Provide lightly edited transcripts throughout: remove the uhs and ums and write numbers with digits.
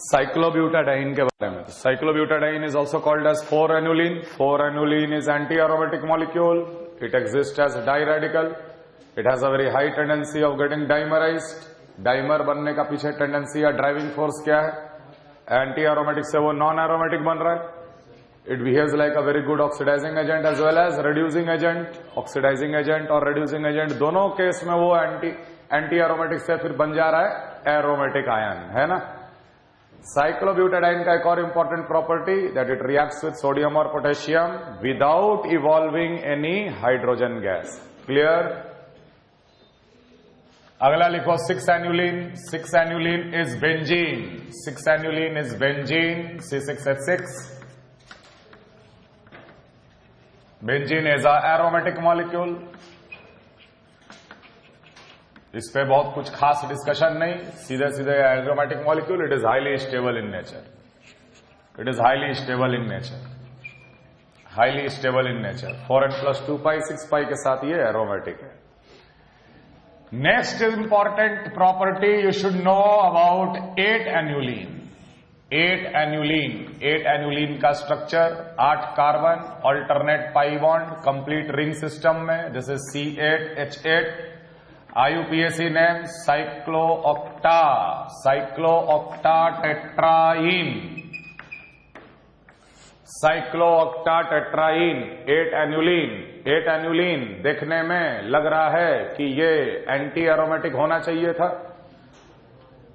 Cyclobutadiene के बारे में। Cyclobutadiene is also called as 4-annuline। 4-annuline is anti-aromatic molecule. It exists as diradical. It has a very high tendency of getting dimerized. Dimer बनने का पीछे tendency या driving force क्या है? Anti aromatic से वो नॉन एरोमेटिक बन रहा है। It behaves like a very good oxidizing agent as well as reducing agent. Oxidizing agent और रेड्यूसिंग एजेंट दोनों केस में वो एंटी एरोमेटिक से फिर बन जा रहा है एरोमेटिक आयन, है ना। साइक्लोब्यूटाडाइन का एक और important property that it reacts with sodium और potassium without evolving any hydrogen gas. Clear. अगला लिखो 6-annuline। 6-annuline is benzene. 6-annuline is benzene, C6H6। Benzene is a aromatic molecule. इस पे बहुत कुछ खास डिस्कशन नहीं, सीधे सीधे aromatic molecule. It is highly stable in nature. It is highly stable in nature. Highly stable in nature. 4n+2π 6π के साथ ये एरोमेटिक है। Next important property you should know about 8-annuline। 8-annuline। 8-annuline का structure 8 carbon, alternate pi bond, complete ring system में। This is C8H8। IUPAC name cycloocta. Cyclooctatetraene. Cyclooctatetraene. 8-annuline। 8-annuline देखने में लग रहा है कि ये एंटी एरोमेटिक होना चाहिए था।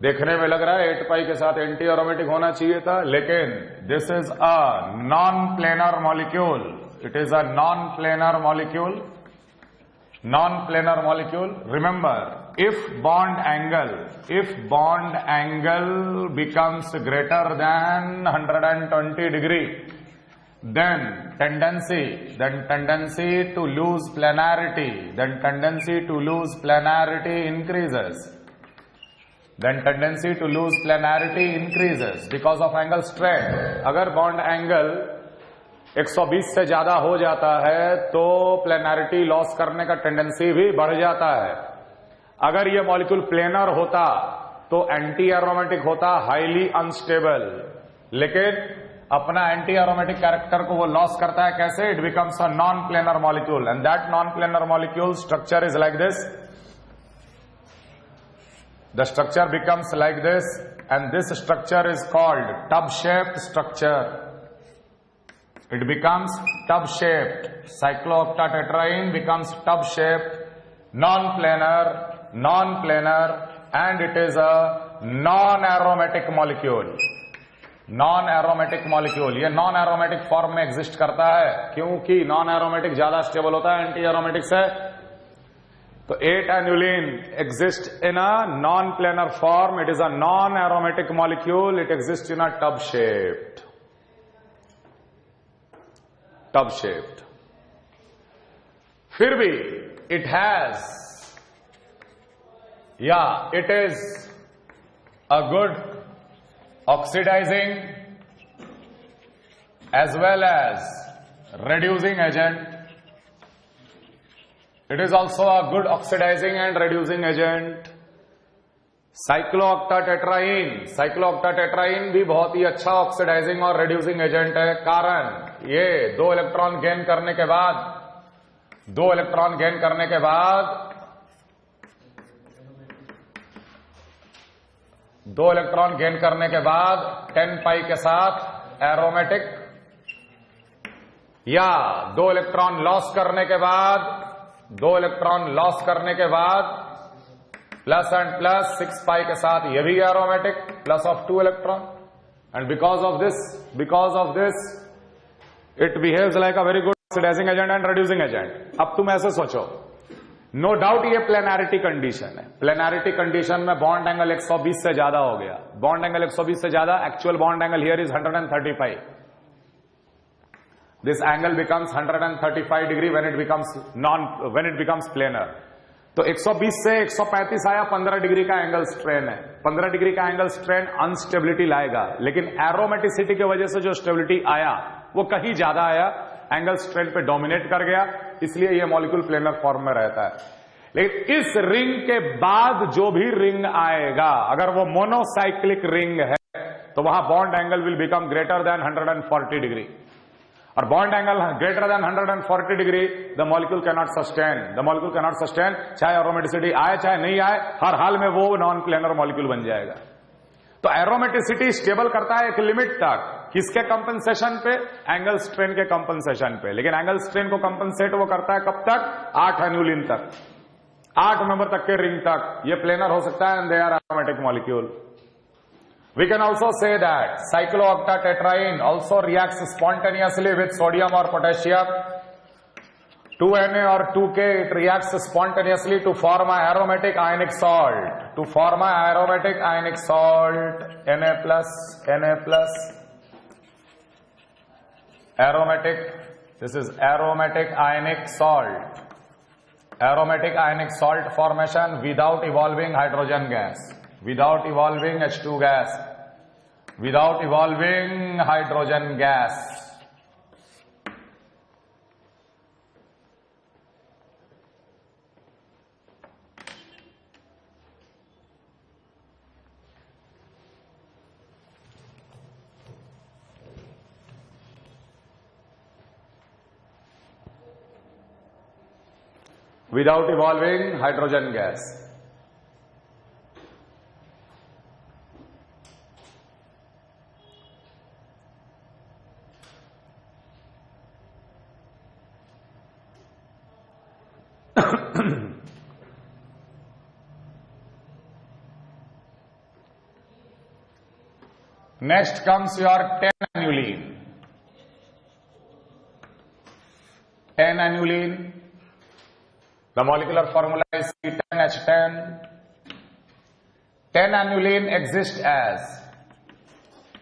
देखने में लग रहा है 8π के साथ एंटी एरोमेटिक होना चाहिए था, लेकिन this is a non planar molecule. It is a non planar molecule. Non planar molecule. Remember, if bond angle becomes greater than 120 degree, then tendency to lose planarity increases because of angle strain। अगर bond angle 120 से ज्यादा हो जाता है तो planarity loss करने का tendency भी बढ़ जाता है। अगर ये मॉलिक्यूल प्लेनर होता तो एंटी एरोमेटिक होता, हाईली अनस्टेबल, लेकिन अपना एंटी एरोमेटिक कैरेक्टर को वो लॉस करता है। कैसे? It becomes a non planar molecule and that non planar molecule structure is like this. The structure becomes like this and this structure is called tub shaped structure. It becomes tub shaped. Cyclooctatetraene becomes tub shaped, non-planar, and it is a non-aromatic molecule. Non-aromatic molecule. ये non-aromatic form में exist करता है क्योंकि non-aromatic ज्यादा stable होता है anti aromatic से। तो 8-annuline exists in a non-planar form. It is a non-aromatic molecule. It exists in a tub shaped. Tub shaped। फिर भी it is a good oxidizing as well as reducing agent। It is also a good oxidizing and reducing agent। साइक्लोऑक्टाटेट्राइन भी बहुत ही अच्छा oxidising और reducing agent है। कारण ये 2 electron gain करने के बाद 10π के साथ एरोमेटिक, या 2 इलेक्ट्रॉन लॉस करने के बाद प्लस एंड प्लस 6π के साथ ये भी aromatic, plus of 2 electron, and because of this it behaves like a very good oxidizing agent and reducing agent. अब तुम ऐसे सोचो, नो डाउट ये प्लेनैरिटी कंडीशन है। प्लेनैरिटी कंडीशन में बॉन्ड एंगल 120 से ज्यादा हो गया। बॉन्ड एंगल 120 से ज्यादा, actual bond angle here is 135। This angle becomes 135 degree when it becomes planar. तो 120 से 135 आया, 15 डिग्री का एंगल स्ट्रेन है। 15 डिग्री का एंगल स्ट्रेन अनस्टेबिलिटी लाएगा, लेकिन एरोमेटिसिटी की वजह से जो स्टेबिलिटी आया वो कहीं ज्यादा आया, एंगल स्ट्रेन पे डोमिनेट कर गया, इसलिए ये मॉलिक्यूल प्लेनर फॉर्म में रहता है। लेकिन इस रिंग के बाद जो भी रिंग आएगा, अगर वो मोनोसाइक्लिक रिंग है तो वहां bond angle will become greater than 140 degree, और bond angle greater than 140 degree, the molecule can not sustain, the molecule can not sustain, चाहे एरोमेटिसिटी आए चाहे नहीं आए, हर हाल में वो नॉन प्लेनर मॉलिक्यूल बन जाएगा। तो एरोमेटिसिटी स्टेबल करता है एक लिमिट तक, किसके कंपनसेशन पे? एंगल स्ट्रेन के कंपनसेशन पे। लेकिन एंगल स्ट्रेन को कंपनसेट वो करता है कब तक? 8 एनुलिन तक, 8 नंबर तक के रिंग तक ये प्लेनर हो सकता है, and they are aromatic molecule. We can also say that cyclooctatetraene also reacts spontaneously with sodium or potassium, 2Na or 2K. It reacts spontaneously to form an aromatic ionic salt. To form an aromatic ionic salt, Na plus, Na plus, aromatic. This is aromatic ionic salt. Aromatic ionic salt formation without evolving hydrogen gas. Without evolving H2 gas, without evolving hydrogen gas. Without evolving hydrogen gas. Next comes your 10-annuline. 10-annuline. The molecular formula is C10H10. 10-annuline exists as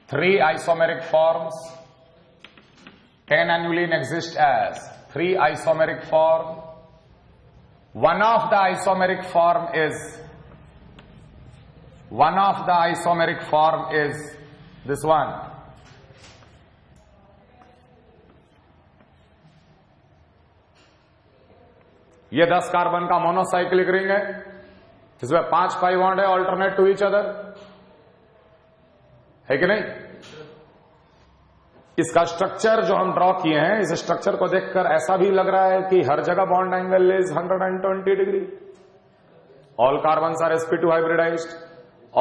3 isomeric forms. 10-annuline exists as 3 isomeric forms. One of the isomeric form is this one. ये 10 carbon का monocyclic ring है, इसमें 5 पाई bond है alternate to each other, है कि नहीं? इसका structure जो हम ड्रॉ किए हैं, इस स्ट्रक्चर को देखकर ऐसा भी लग रहा है कि हर जगह bond angle is 120 degree. All carbons are sp2 hybridized,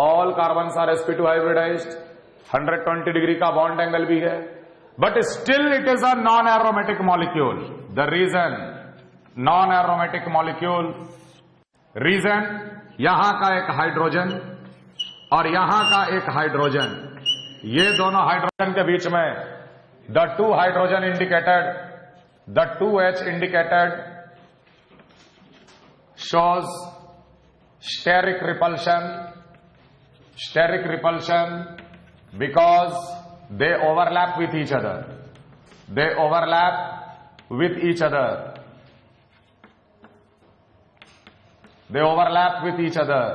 all carbons are sp2 hybridized, 120 degree का बॉन्ड एंगल भी है, but still it is a non aromatic molecule. The reason non aromatic molecule, reason यहां का एक hydrogen और यहां का एक हाइड्रोजन, ये दोनों हाइड्रोजन के बीच में the 2 hydrogen indicated, the 2H indicated shows steric repulsion because they overlap with each other. They overlap with each other. They overlap with each other.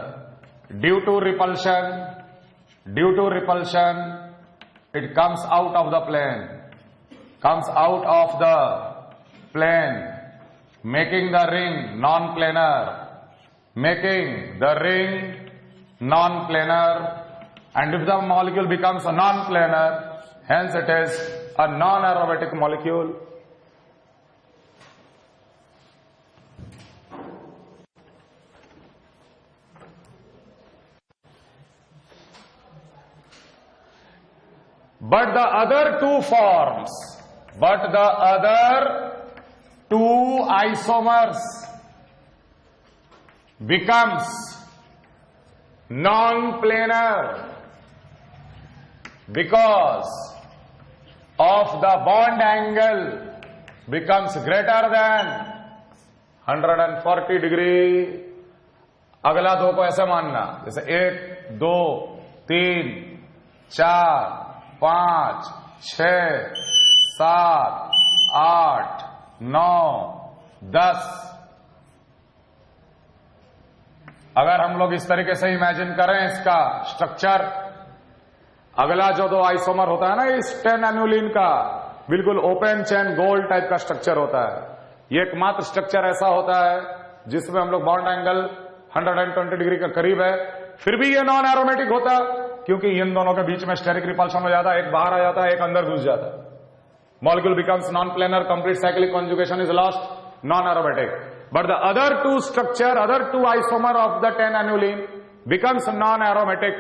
Due to repulsion, it comes out of the plane. Comes out of the plane, making the ring non-planar, making the ring non-planar, and if the molecule becomes a non-planar, hence it is a non-aromatic molecule. But the other two isomers becomes non-planar because of the bond angle becomes greater than 140 degree. अगला दो को ऐसे मानना, जैसे 1, 2, 3, 4, 5, 6, 7, 8, 9, 10. अगर हम लोग इस तरीके से इमेजिन करें इसका स्ट्रक्चर, अगला जो दो आइसोमर होता है ना इस 10 एनुलिन का, बिल्कुल ओपन चेन गोल्ड टाइप का स्ट्रक्चर होता है. ये एकमात्र स्ट्रक्चर ऐसा होता है जिसमें हम लोग बॉन्ड एंगल 120 डिग्री के करीब है, फिर भी ये नॉन एरोमेटिक होता. क्योंकि इन दोनों के बीच में स्टेरिक रिपल्शन हो जाता है, एक बाहर आ जाता है, एक अंदर घुस जाता है. Molecule becomes non-planar, complete cyclic conjugation is lost, non-aromatic. But the other two structure, other two isomer of the 10-annuline becomes non-aromatic.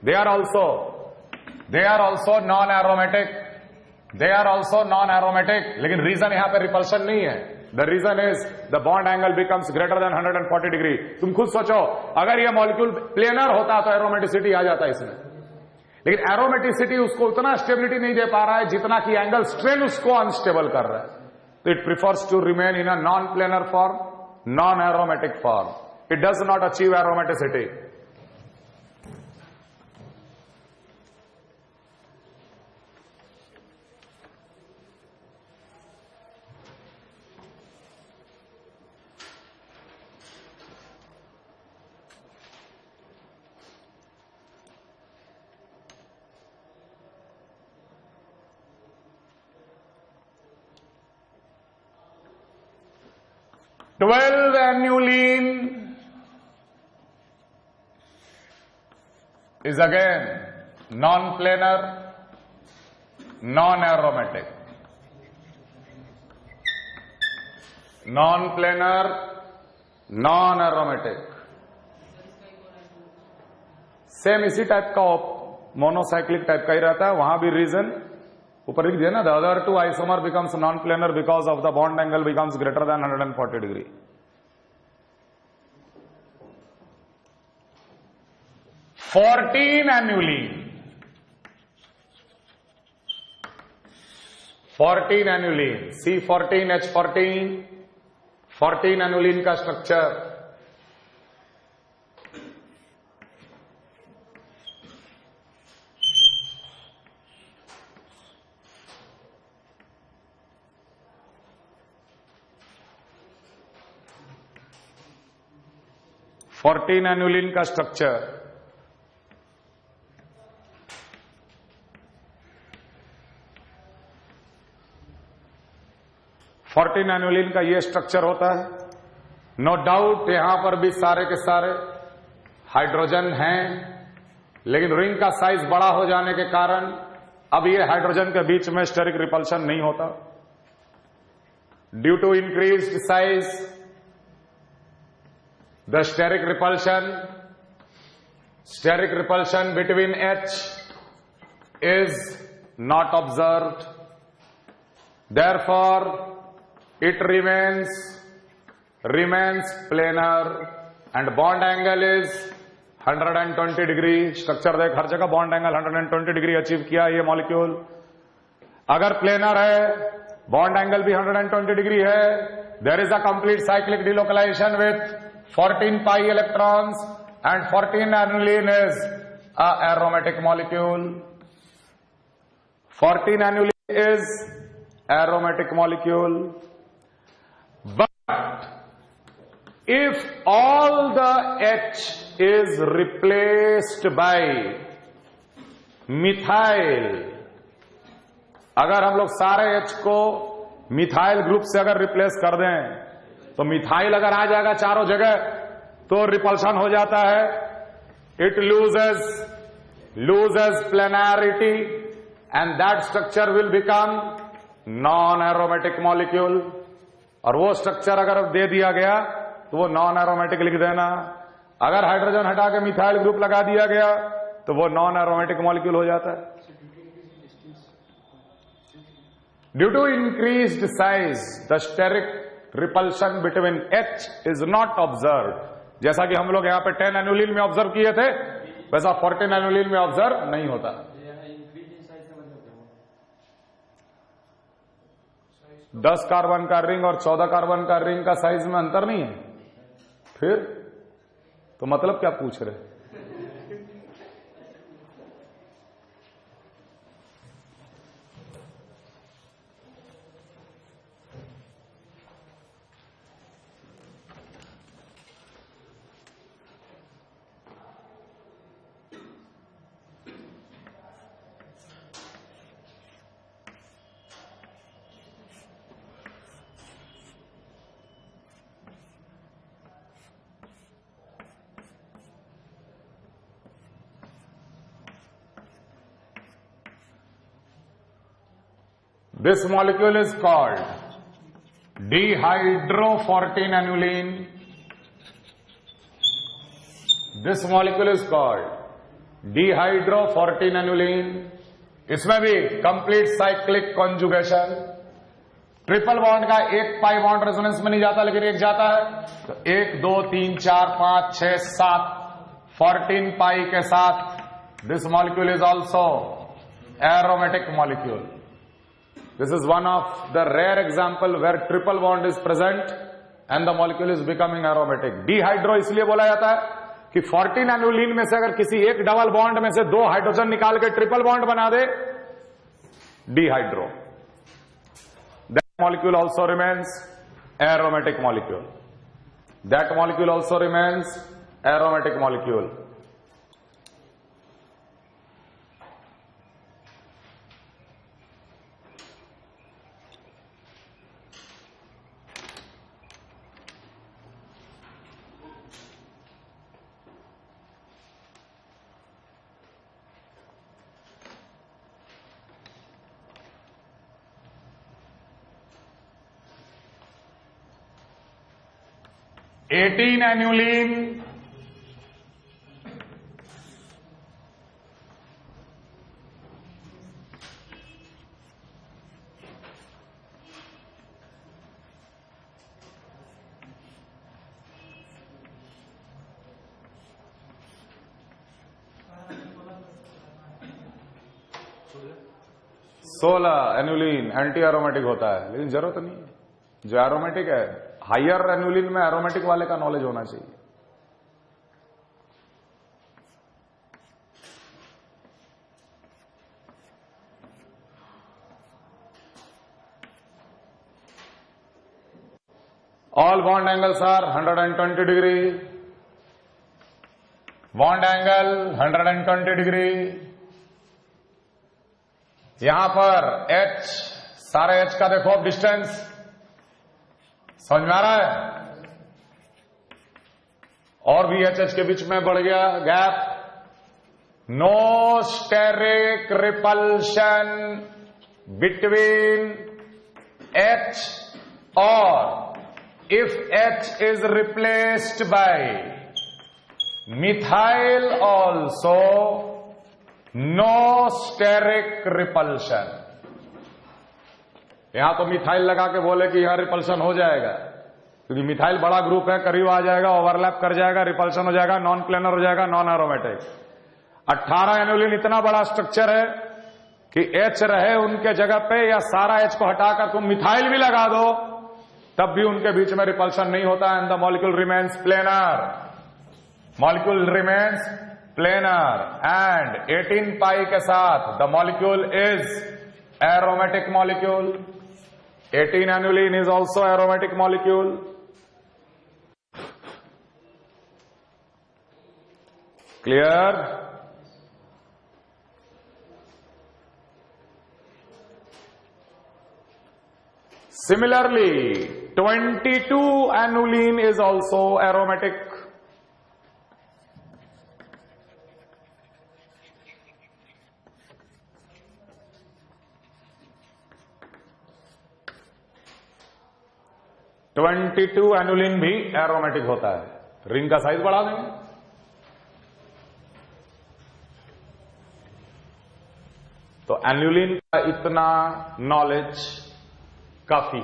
They are also non-aromatic. They are also non-aromatic. लेकिन reason यहाँ पे repulsion नहीं है. The reason is the bond angle becomes greater than 140 degree. तुम खुद सोचो, अगर ये molecule planar होता तो aromaticity आ जाता इसमें. लेकिन एरोमेटिसिटी उसको उतना स्टेबिलिटी नहीं दे पा रहा है जितना कि एंगल स्ट्रेन उसको अनस्टेबल कर रहा है. तो it prefers to remain in a non planar form, non aromatic form. It does not achieve aromaticity. Twelve annuline is again non-planar, non-aromatic. Non-planar, non-aromatic. Same इसी टाइप का मोनोसाइक्लिक टाइप का ही रहता है. वहां भी रीजन ऊपर लिख दिया ना, the other two isomer becomes non planar because of the bond angle becomes greater than 140 degree. Fourteen annulene C14H14, 14 annulene का स्ट्रक्चर. फोर्टीन एन्युलीन का स्ट्रक्चर. फोर्टीन एन्युलीन का ये स्ट्रक्चर होता है. नो डाउट यहां पर भी सारे के सारे हाइड्रोजन हैं, लेकिन रिंग का साइज बड़ा हो जाने के कारण अब ये हाइड्रोजन के बीच में स्टेरिक रिपल्शन नहीं होता. Due to increased size, the steric repulsion between H is not observed. Therefore, it remains planar and bond angle is 120 degree. Structure देख, हर जगह बॉन्ड एंगल 120 डिग्री अचीव किया ये मॉलिक्यूल. अगर प्लेनर है, बॉन्ड एंगल भी 120 degree है. There is a complete cyclic delocalization with 14 pi electrons and 14 aniline is a aromatic molecule. 14 aniline is aromatic molecule. But if all the H is replaced by methyl, अगर हम लोग सारे H को methyl group से अगर replace कर दें तो मिथाइल अगर आ जाएगा चारों जगह तो रिपल्शन हो जाता है. It loses planarity and that structure will become non aromatic molecule. और वो स्ट्रक्चर अगर दे दिया गया तो वो नॉन एरोमेटिक लिख देना. अगर हाइड्रोजन हटा के मिथाइल ग्रुप लगा दिया गया तो वो नॉन एरोमेटिक मॉलिक्यूल हो जाता है. Due to increased size the steric repulsion between H is not observe. जैसा कि हम लोग यहां पे 10 एन्युलीन में ऑब्जर्व किए थे, वैसा 14 एन्युलीन में ऑब्जर्व नहीं होता. 10 कार्बन का रिंग और 14 कार्बन का रिंग का साइज में अंतर नहीं है. फिर तो मतलब क्या पूछ रहे? This molecule is called dihydro-14-annuline. This molecule is called dihydro-14-annuline. इसमें भी complete cyclic conjugation, triple bond का एक पाई बॉन्ड रेजोनेंस में नहीं जाता लेकिन एक जाता है, तो 1 2 3 4 5 6 7 14 पाई के साथ this molecule is also aromatic molecule. This is one of the rare example where triple bond is present and the molecule is becoming aromatic. Dehydro इसलिए बोला जाता है कि 14 एनुलिन में से अगर किसी एक डबल बॉन्ड में से 2 हाइड्रोजन निकाल के ट्रिपल बॉन्ड बना दे, dehydro. That molecule also remains aromatic molecule. That molecule also remains aromatic molecule. Eighteen annulene, सोलह एनुलिन एंटी एरोमेटिक होता है, लेकिन जरूरत नहीं है. जो एरोमेटिक है, हायर एनुलिन में एरोमेटिक वाले का नॉलेज होना चाहिए. All bond angles are 120 degree. Bond angle 120 degree. यहां पर H, सारे H का देखो अब डिस्टेंस समझ में आ रहा है, और भी HH के बीच में बढ़ गया gap. No steric repulsion between H और if H is replaced by methyl also no steric repulsion. यहां तो मिथाइल लगा के बोले कि यहां रिपल्शन हो जाएगा, क्योंकि मिथाइल बड़ा ग्रुप है, करीब आ जाएगा, ओवरलैप कर जाएगा, रिपल्शन हो जाएगा, नॉन प्लेनर हो जाएगा, नॉन एरोमेटिक. 18 एनुलिन इतना बड़ा स्ट्रक्चर है कि H रहे उनके जगह पे, या सारा H को हटाकर तुम मिथाइल भी लगा दो तब भी उनके बीच में रिपल्शन नहीं होता. And the molecule remains planar. Molecule remains planar and 18 पाई के साथ the molecule is aromatic molecule. 18 annuline is also aromatic molecule. Clear? Similarly, 22 annuline is also aromatic. (22) annulene भी एरोमेटिक होता है. रिंग का साइज बढ़ा देंगे. तो एनुलिन का इतना नॉलेज काफी.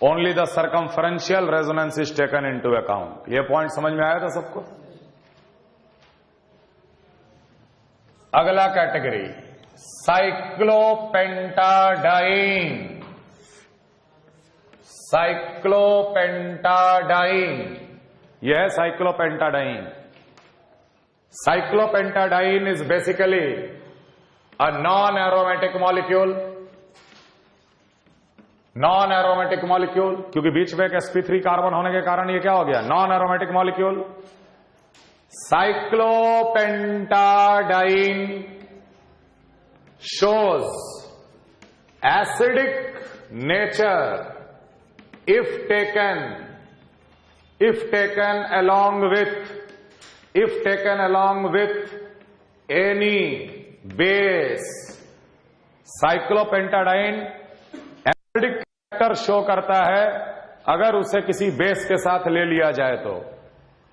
Only the circumferential resonance is taken into account. ये पॉइंट समझ में आया था सबको? अगला कैटेगरी साइक्लोपेंटाडाइन. साइक्लोपेंटाडाइन, यह है cyclopentadiene. Cyclopentadiene is basically a non aromatic molecule. Non aromatic molecule, क्योंकि बीच में एक sp3 कार्बन होने के कारण ये क्या हो गया? Non aromatic molecule. Cyclopentadiene shows acidic nature if taken along with any base. Cyclopentadiene acidic character show करता है अगर उसे किसी बेस के साथ ले लिया जाए तो।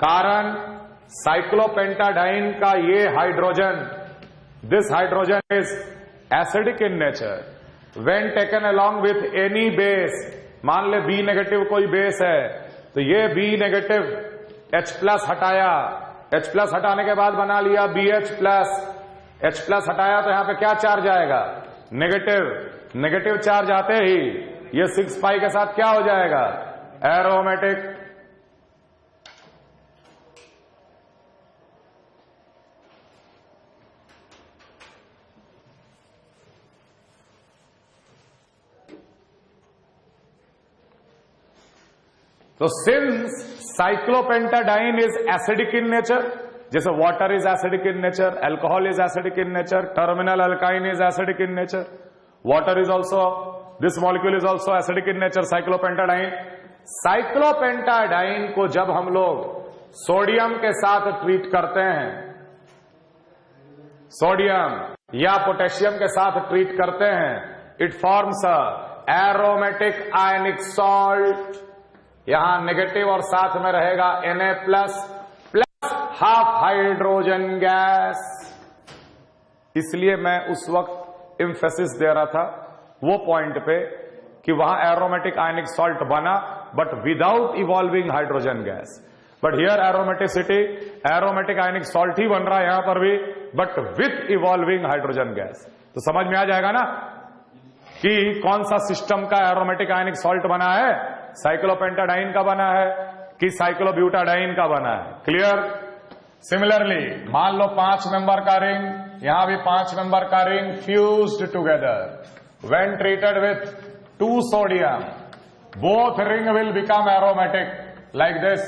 कारण साइक्लोपेंटाडाइन का ये hydrogen, this hydrogen is acidic in nature. When taken along with any base, मान ले बी नेगेटिव कोई बेस है तो ये बी नेगेटिव H प्लस हटाया, H प्लस हटाने के बाद बना लिया BH प्लस, H प्लस हटाया तो यहां पे क्या चार्ज आएगा? नेगेटिव। नेगेटिव चार्ज आते ही ये 6 पाई के साथ क्या हो जाएगा? एरोमेटिक। तो since cyclopentadiene is acidic in nature, जैसे water is acidic in nature, alcohol is acidic in nature, terminal alkyne is acidic in nature, water is also, this molecule is also acidic in nature, cyclopentadiene. Cyclopentadiene को जब हम लोग sodium के साथ treat करते हैं, sodium या potassium के साथ ट्रीट करते हैं, it forms a aromatic ionic salt. यहां नेगेटिव और साथ में रहेगा Na plus plus half hydrogen gas. इसलिए मैं उस वक्त एम्फेसिस दे रहा था वो पॉइंट पे कि वहां एरोमेटिक आयनिक सॉल्ट बना but without evolving hydrogen gas. But here aromaticity, aromatic ionic salt ही बन रहा है यहां पर भी, but with evolving hydrogen gas. तो समझ में आ जाएगा ना कि कौन सा सिस्टम का एरोमेटिक आयनिक सॉल्ट बना है, साइक्लोपेंटाडाइन का बना है कि साइक्लोब्यूटाडाइन का बना है। क्लियर? सिमिलरली मान लो 5 मेंबर का रिंग, यहां भी 5 मेंबर का ring fused together when treated with 2 sodium, both ring will become aromatic like this.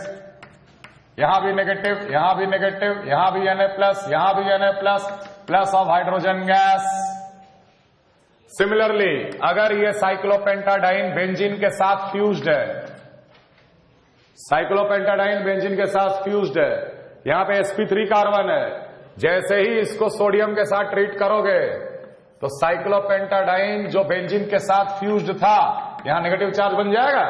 यहां भी नेगेटिव, यहां भी नेगेटिव, यहां भी Na प्लस, यहां भी Na plus plus of hydrogen gas. Similarly अगर ये साइक्लोपेंटाडाइन बेंजीन के साथ फ्यूज्ड है, साइक्लोपेंटाडाइन बेंजीन के साथ फ्यूज्ड है, यहां पे sp3 कार्बन है, जैसे ही इसको सोडियम के साथ ट्रीट करोगे तो साइक्लोपेंटाडाइन जो बेंजीन के साथ फ्यूज्ड था यहां नेगेटिव चार्ज बन जाएगा।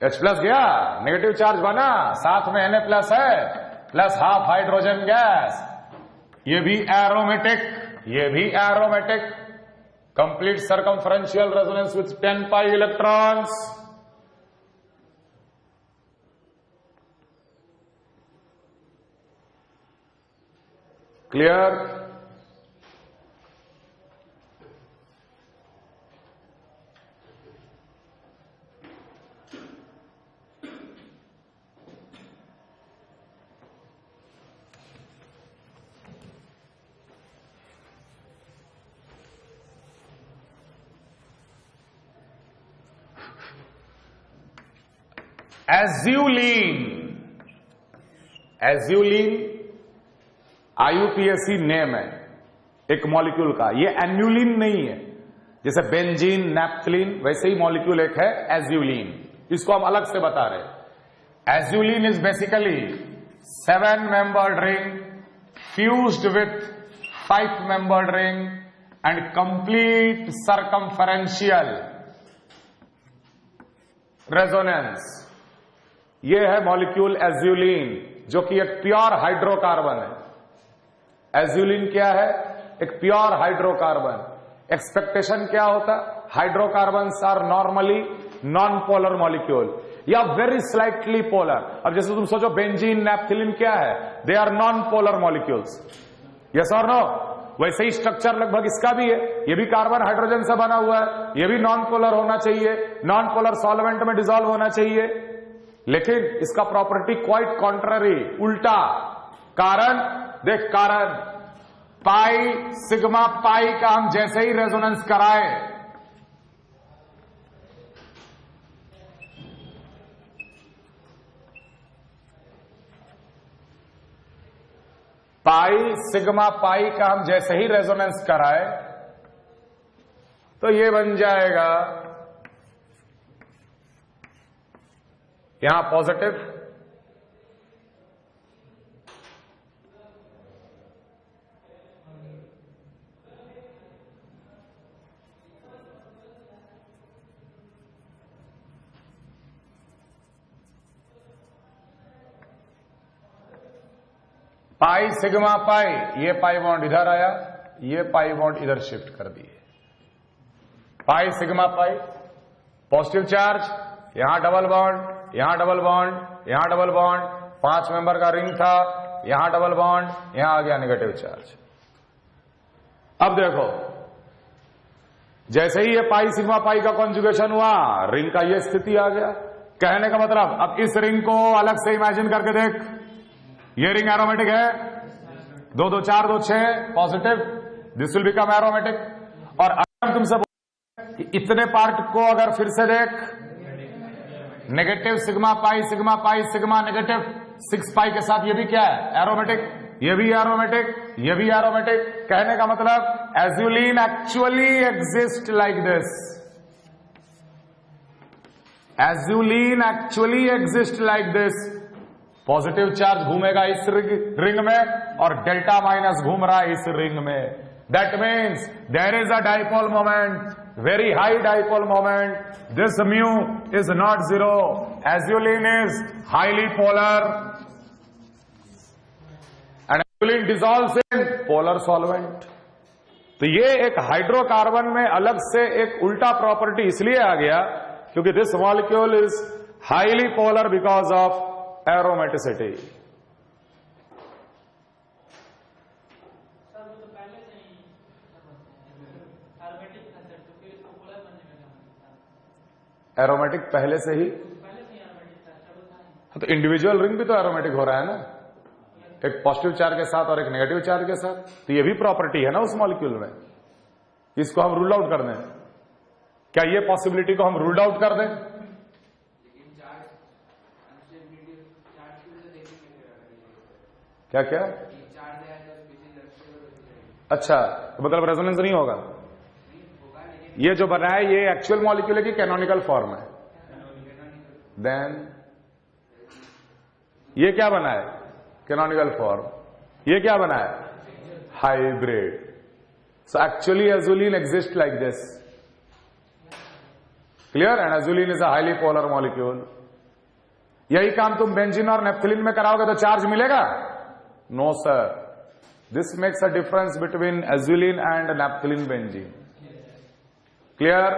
H प्लस गया, नेगेटिव चार्ज बना, साथ में Na प्लस है प्लस हाफ हाइड्रोजन गैस। ये भी एरोमेटिक, ये भी aromatic. Complete circumferential resonance with 10 pi electrons. Clear? Azulene, azulene IUPAC name है एक मॉलिक्यूल का, ये एन्यूलिन नहीं है। जैसे बेंजीन, नैप्थलीन, वैसे ही मॉलिक्यूल एक है एज्यूलीन, इसको हम अलग से बता रहे। Azulene is basically 7 membered ring fused with 5 membered ring and complete circumferential resonance. ये है मॉलिक्यूल एज्यूलीन, जो कि एक प्योर हाइड्रोकार्बन है। एज्यूलीन क्या है? एक प्योर हाइड्रोकार्बन। एक्सपेक्टेशन क्या होता? Hydrocarbons are normally non polar molecule या वेरी स्लाइटली पोलर। अब जैसे तुम सोचो बेंजीन, नैप्थलीन क्या है? They are non polar molecules. Yes और नो? वैसे ही स्ट्रक्चर लगभग इसका भी है, ये भी कार्बन हाइड्रोजन से बना हुआ है, ये भी नॉन पोलर होना चाहिए, नॉन पोलर सॉल्वेंट में डिसॉल्व होना चाहिए, लेकिन इसका प्रॉपर्टी क्वाइट कॉन्ट्ररी, उल्टा। कारण देख, कारण पाई सिग्मा पाई का हम जैसे ही रेजोनेंस कराए, पाई सिग्मा पाई का हम जैसे ही रेजोनेंस कराए तो ये बन जाएगा यहां पॉजिटिव, पाई सिग्मा पाई, ये पाई बॉन्ड इधर आया, ये पाई बॉन्ड इधर शिफ्ट कर दिए, pi sigma pi, positive charge, यहां डबल बॉन्ड, यहां डबल बॉन्ड, यहां डबल बॉन्ड, 5 मेंबर का रिंग था, यहां डबल बॉन्ड, यहां आ गया नेगेटिव चार्ज। अब देखो, जैसे ही ये पाई सिग्मा पाई का कॉन्जुगेशन हुआ, रिंग का ये स्थिति आ गया। कहने का मतलब, अब इस रिंग को अलग से इमेजिन करके देख, ये रिंग एरोमेटिक है, 2 2 4 2 6 positive, this will become aromatic. और अगर तुमसे कि इतने पार्ट को अगर फिर से देख, negative sigma pi sigma negative 6 पाई के साथ, ये भी क्या है, एरोमेटिक, ये भी एरोमेटिक, ये भी एरोमेटिक। कहने का मतलब azulene actually exist like this, azulene actually exist like this. Positive charge घूमेगा इस रिंग में और डेल्टा माइनस घूम रहा है इस रिंग में। That means there is a dipole moment, very high dipole moment. This mu is not zero. Azulene is highly polar and azulene dissolves in polar solvent. तो ये एक हाइड्रोकार्बन में अलग से एक उल्टा प्रॉपर्टी इसलिए आ गया क्योंकि this molecule is highly polar because of aromaticity. Aromatic पहले से ही, तो इंडिविजुअल रिंग भी तो एरोमेटिक हो रहा है ना, एक पॉजिटिव चार्ज के साथ और एक नेगेटिव चार्ज के साथ। तो ये भी प्रॉपर्टी है ना उस मॉलिक्यूल में, इसको हम रूल आउट कर दें। क्या ये पॉसिबिलिटी को हम रूल आउट कर दें? क्या क्या? अच्छा, तो मतलब रेजोनेंस नहीं होगा। ये जो बना है ये एक्चुअल मॉलिक्यूल है कि कैनोनिकल फॉर्म है? देन ये क्या बना है? Canonical form. ये क्या बना है? Hybrid. So actually azulene exist like this, clear? And azulene is a highly polar molecule. यही काम तुम बेंजीन और नेप्थलीन में कराओगे तो चार्ज मिलेगा? No sir, this makes a difference between azulene and naphthalene benzene. Clear?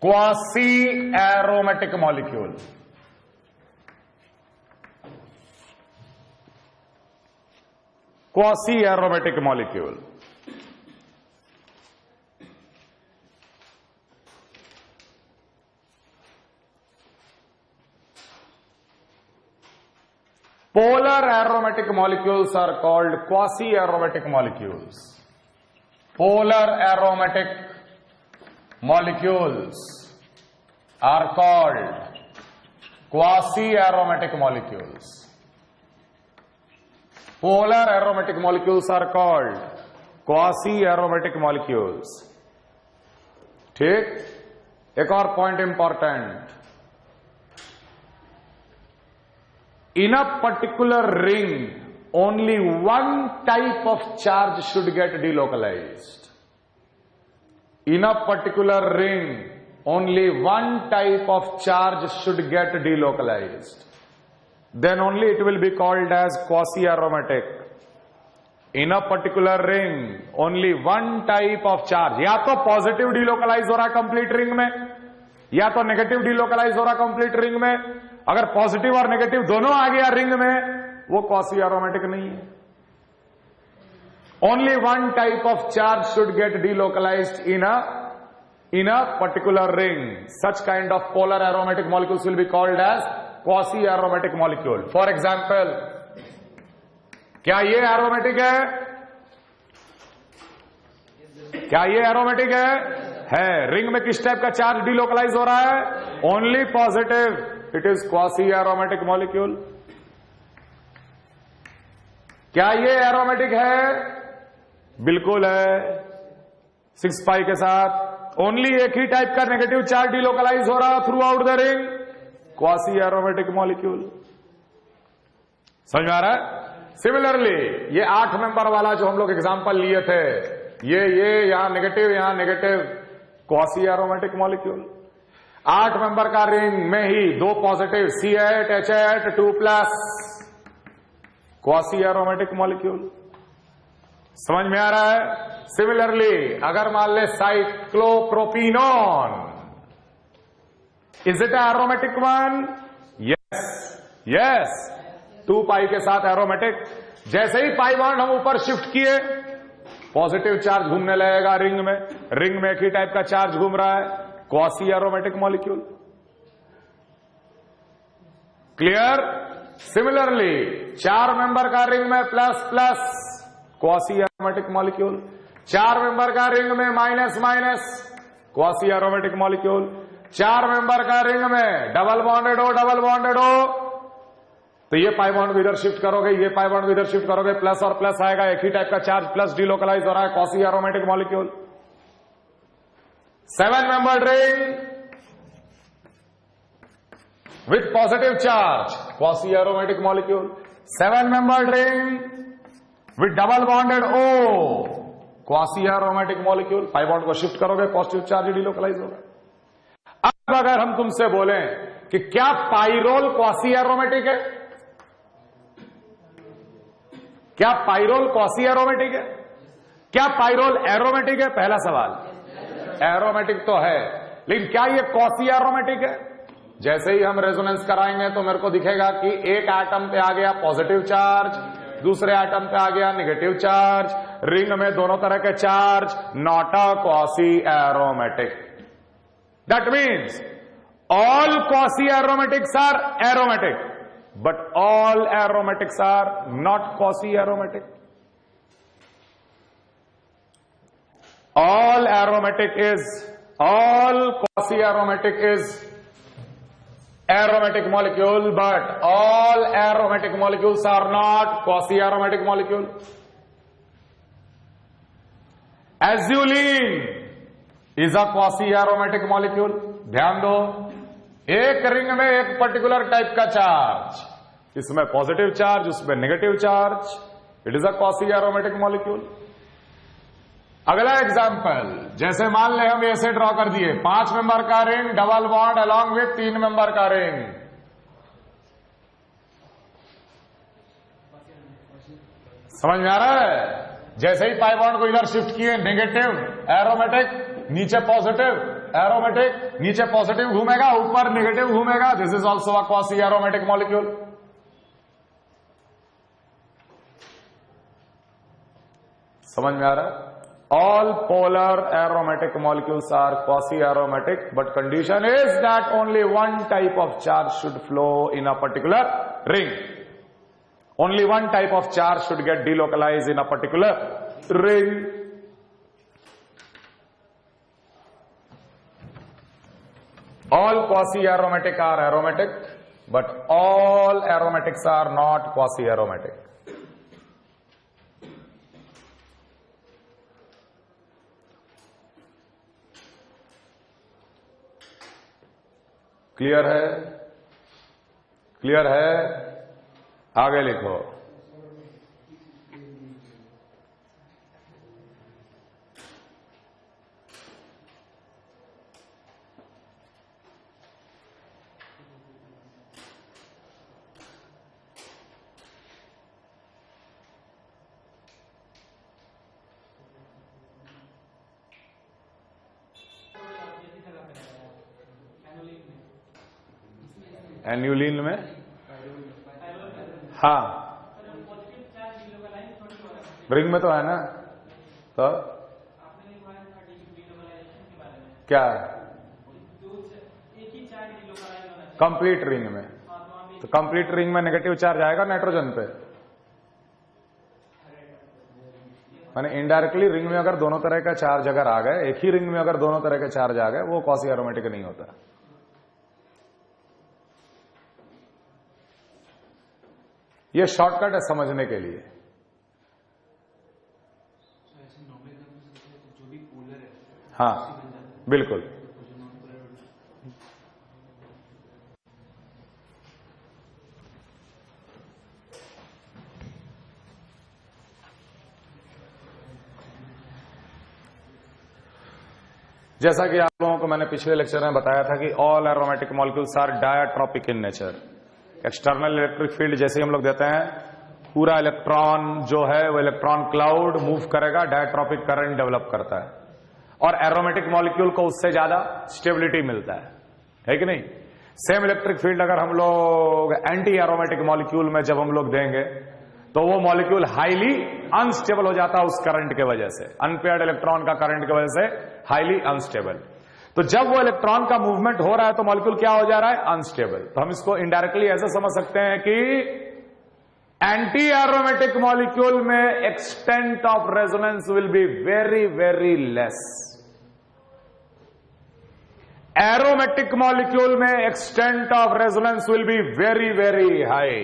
Quasi aromatic molecule. Quasi aromatic molecule polar aromatic molecules are called quasi-aromatic molecules. Polar aromatic molecules are called quasi-aromatic molecules. Polar aromatic molecules are called quasi-aromatic molecules. ठीक? एक और point important, in a particular ring only one type of charge should get delocalized. In a particular ring only one type of charge should get delocalized, then only it will be called as quasi-aromatic. In a particular ring only one type of charge, या तो positive delocalise हो रहा है complete ring में, या तो negative delocalise हो रहा है कंप्लीट रिंग में। अगर पॉजिटिव और नेगेटिव दोनों आ गया रिंग में, वो क्वासी एरोमेटिक नहीं है। Only one type of charge should get delocalized in a particular ring. Such kind of polar aromatic molecules will be called as quasi aromatic molecule. For example, क्या ये aromatic है? क्या ये aromatic है। Ring में किस टाइप का charge delocalise हो रहा है? Only positive. It is quasi aromatic molecule. क्या ये एरोमेटिक है? बिल्कुल है। 6 पाई के साथ ओनली एक ही टाइप का नेगेटिव चार्ज डिलोकलाइज हो रहा through out the ring, quasi aromatic molecule. समझ में आ रहा है? सिमिलरली ये 8 मेंबर वाला जो हम लोग एग्जांपल लिए थे, ये यहां negative, quasi aromatic molecule. 8 member का रिंग में ही 2 positive C8 H8 2+, quasi aromatic molecule. समझ में आ रहा है? सिमिलरली अगर मान ले cyclopropenone, is it aromatic one? Yes 2 pi के साथ एरोमेटिक। जैसे ही पाई बॉन्ड हम ऊपर शिफ्ट किए, पॉजिटिव चार्ज घूमने लगेगा रिंग में एक ही टाइप का चार्ज घूम रहा है, quasi aromatic molecule. Clear? Similarly 4 member का रिंग में plus plus, quasi aromatic molecule. 4 member का रिंग में minus minus, quasi aromatic molecule. 4 member का रिंग में डबल बॉन्डेड हो तो ये पाई बॉन्ड इधर शिफ्ट करोगे, ये पाई बॉन्ड इधर शिफ्ट करोगे, प्लस और प्लस आएगा, एक ही टाइप का चार्ज प्लस डिलोकलाइज हो रहा है, quasi aromatic molecule. 7 member ring with positive charge, quasi aromatic molecule. 7 membered ring with double bonded O, quasi aromatic molecule. Pi bond को शिफ्ट करोगे, पॉजिटिव चार्ज डिलोकलाइज होगा। अब अगर हम तुमसे बोलें कि क्या पाइरोल क्वासी एरोमेटिक है? क्या पाइरोल क्वासी एरोमेटिक है? क्या पाइरोल एरोमेटिक है? पहला सवाल। एरोमेटिक तो है, लेकिन क्या ये क्वासी एरोमेटिक है? जैसे ही हम रेजोनेंस कराएंगे तो मेरे को दिखेगा कि एक एटम पे आ गया पॉजिटिव चार्ज, दूसरे एटम पे आ गया नेगेटिव चार्ज, रिंग में दोनों तरह के charge, not a quasi aromatic. That means all quasi aromatics are aromatic, but all aromatics are not quasi aromatic. all quasi aromatic is aromatic molecule, but all aromatic molecules are not quasi aromatic molecule. Azulene is a quasi aromatic molecule. ध्यान दो, एक ring में एक particular type का charge, इसमें positive charge, उसमें negative charge, it is a quasi aromatic molecule. अगला example, जैसे मान ले हम ऐसे ड्रॉ कर दिए, 5 मेंबर का ring, double bond along with 3 member का रिंग। समझ में आ रहा है? जैसे ही पाई बॉन्ड को इधर शिफ्ट किए, नेगेटिव एरोमेटिक, नीचे पॉजिटिव एरोमेटिक, नीचे पॉजिटिव घूमेगा, ऊपर नेगेटिव घूमेगा। This is also a quasi aromatic molecule. समझ में आ रहा है? All polar aromatic molecules are quasi-aromatic, but condition is that only one type of charge should flow in a particular ring. Only one type of charge should get delocalized in a particular ring. All quasi-aromatic are aromatic, but all aromatics are not quasi-aromatic. Clear है? Clear है? आगे लिखो। Annulene में, हाँ, ring में तो है ना, तो क्या कंप्लीट रिंग में? तो कंप्लीट रिंग में नेगेटिव चार्ज आएगा नाइट्रोजन पे। माने इनडायरेक्टली रिंग में अगर दोनों तरह का चार्ज अगर आ गए, एक ही रिंग में अगर दोनों तरह के चार्ज आ गए, वो क्वासी एरोमेटिक नहीं होता। ये शॉर्टकट है समझने के लिए। हाँ बिल्कुल। जैसा कि आप लोगों को मैंने पिछले लेक्चर में बताया था कि all aromatic molecules are diatropic in nature. External electric field जैसे ही हम लोग देते हैं, पूरा इलेक्ट्रॉन जो है वो इलेक्ट्रॉन क्लाउड मूव करेगा, डायट्रॉपिक करंट डेवलप करता है, और एरोमेटिक मॉलिक्यूल को उससे ज्यादा स्टेबिलिटी मिलता है कि नहीं। सेम इलेक्ट्रिक फील्ड अगर हम लोग एंटी एरोमेटिक मॉलिक्यूल में जब हम लोग देंगे तो वो मॉलिक्यूल हाईली अनस्टेबल हो जाता है उस करंट के वजह से, अनपेयर्ड इलेक्ट्रॉन का करंट की वजह से हाईली अनस्टेबल। तो जब वो इलेक्ट्रॉन का मूवमेंट हो रहा है तो मॉलिक्यूल क्या हो जा रहा है, अनस्टेबल। तो हम इसको इनडायरेक्टली ऐसे समझ सकते हैं कि एंटी एरोमेटिक मॉलिक्यूल में extent of resonance will be very very less. Aromatic molecule में extent of resonance will be very very high.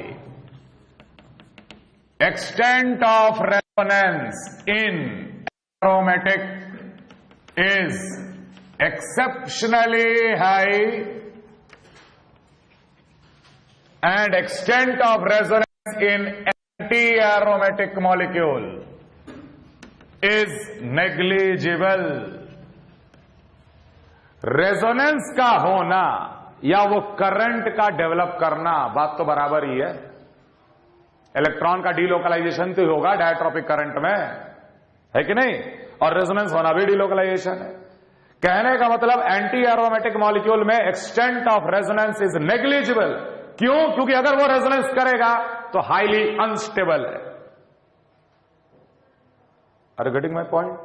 Extent of resonance in aromatic is exceptionally high, and extent of resonance in anti-aromatic molecule is negligible. Resonance का होना या वो current का develop करना, बात तो बराबर ही है। इलेक्ट्रॉन का डीलोकलाइजेशन तो होगा डायट्रॉपिक करंट में, है कि नहीं, और रेजोनेंस होना भी डीलोकलाइजेशन है। कहने का मतलब एंटी एरोमेटिक मॉलिक्यूल में extent of resonance is negligible. क्यों? क्योंकि अगर वो रेजोनेंस करेगा तो हाईली अनस्टेबल है। Are you getting my point?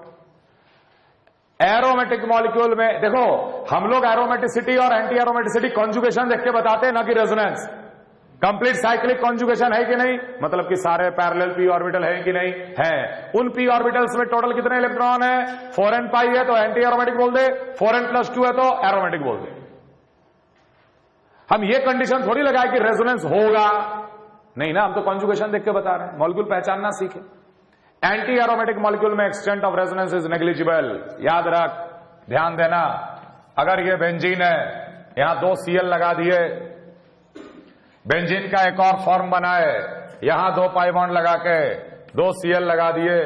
Aromatic molecule में देखो, हम लोग एरोमेटिसिटी और एंटी एरोमेटिसिटी कॉन्जुगेशन देख के बताते हैं ना कि रेजोनेंस। कंप्लीट साइक्लिक कॉन्जुगेशन है कि नहीं, मतलब कि सारे पैरेलल पी ऑर्बिटल है कि नहीं है। उन पी ऑर्बिटल्स में टोटल कितने इलेक्ट्रॉन है, 4n पाई है तो एंटी एरोमेटिक बोल दे, 4n+2 है तो एरोमेटिक बोल दे। हम ये कंडीशन थोड़ी लगाए कि रेजोनेंस होगा, नहीं ना, हम तो कॉन्जुगेशन देख के बता रहे हैं, मॉलिक्यूल पहचानना सीखे। एंटी एरोमेटिक मॉलिक्यूल में extent of resonance is negligible. याद रख, ध्यान देना, अगर ये बेंजीन है, यहां 2 Cl लगा दिए, बेंजीन का एक और फॉर्म बनाए, यहां 2 पाई बॉन्ड लगा के 2 Cl लगा दिए,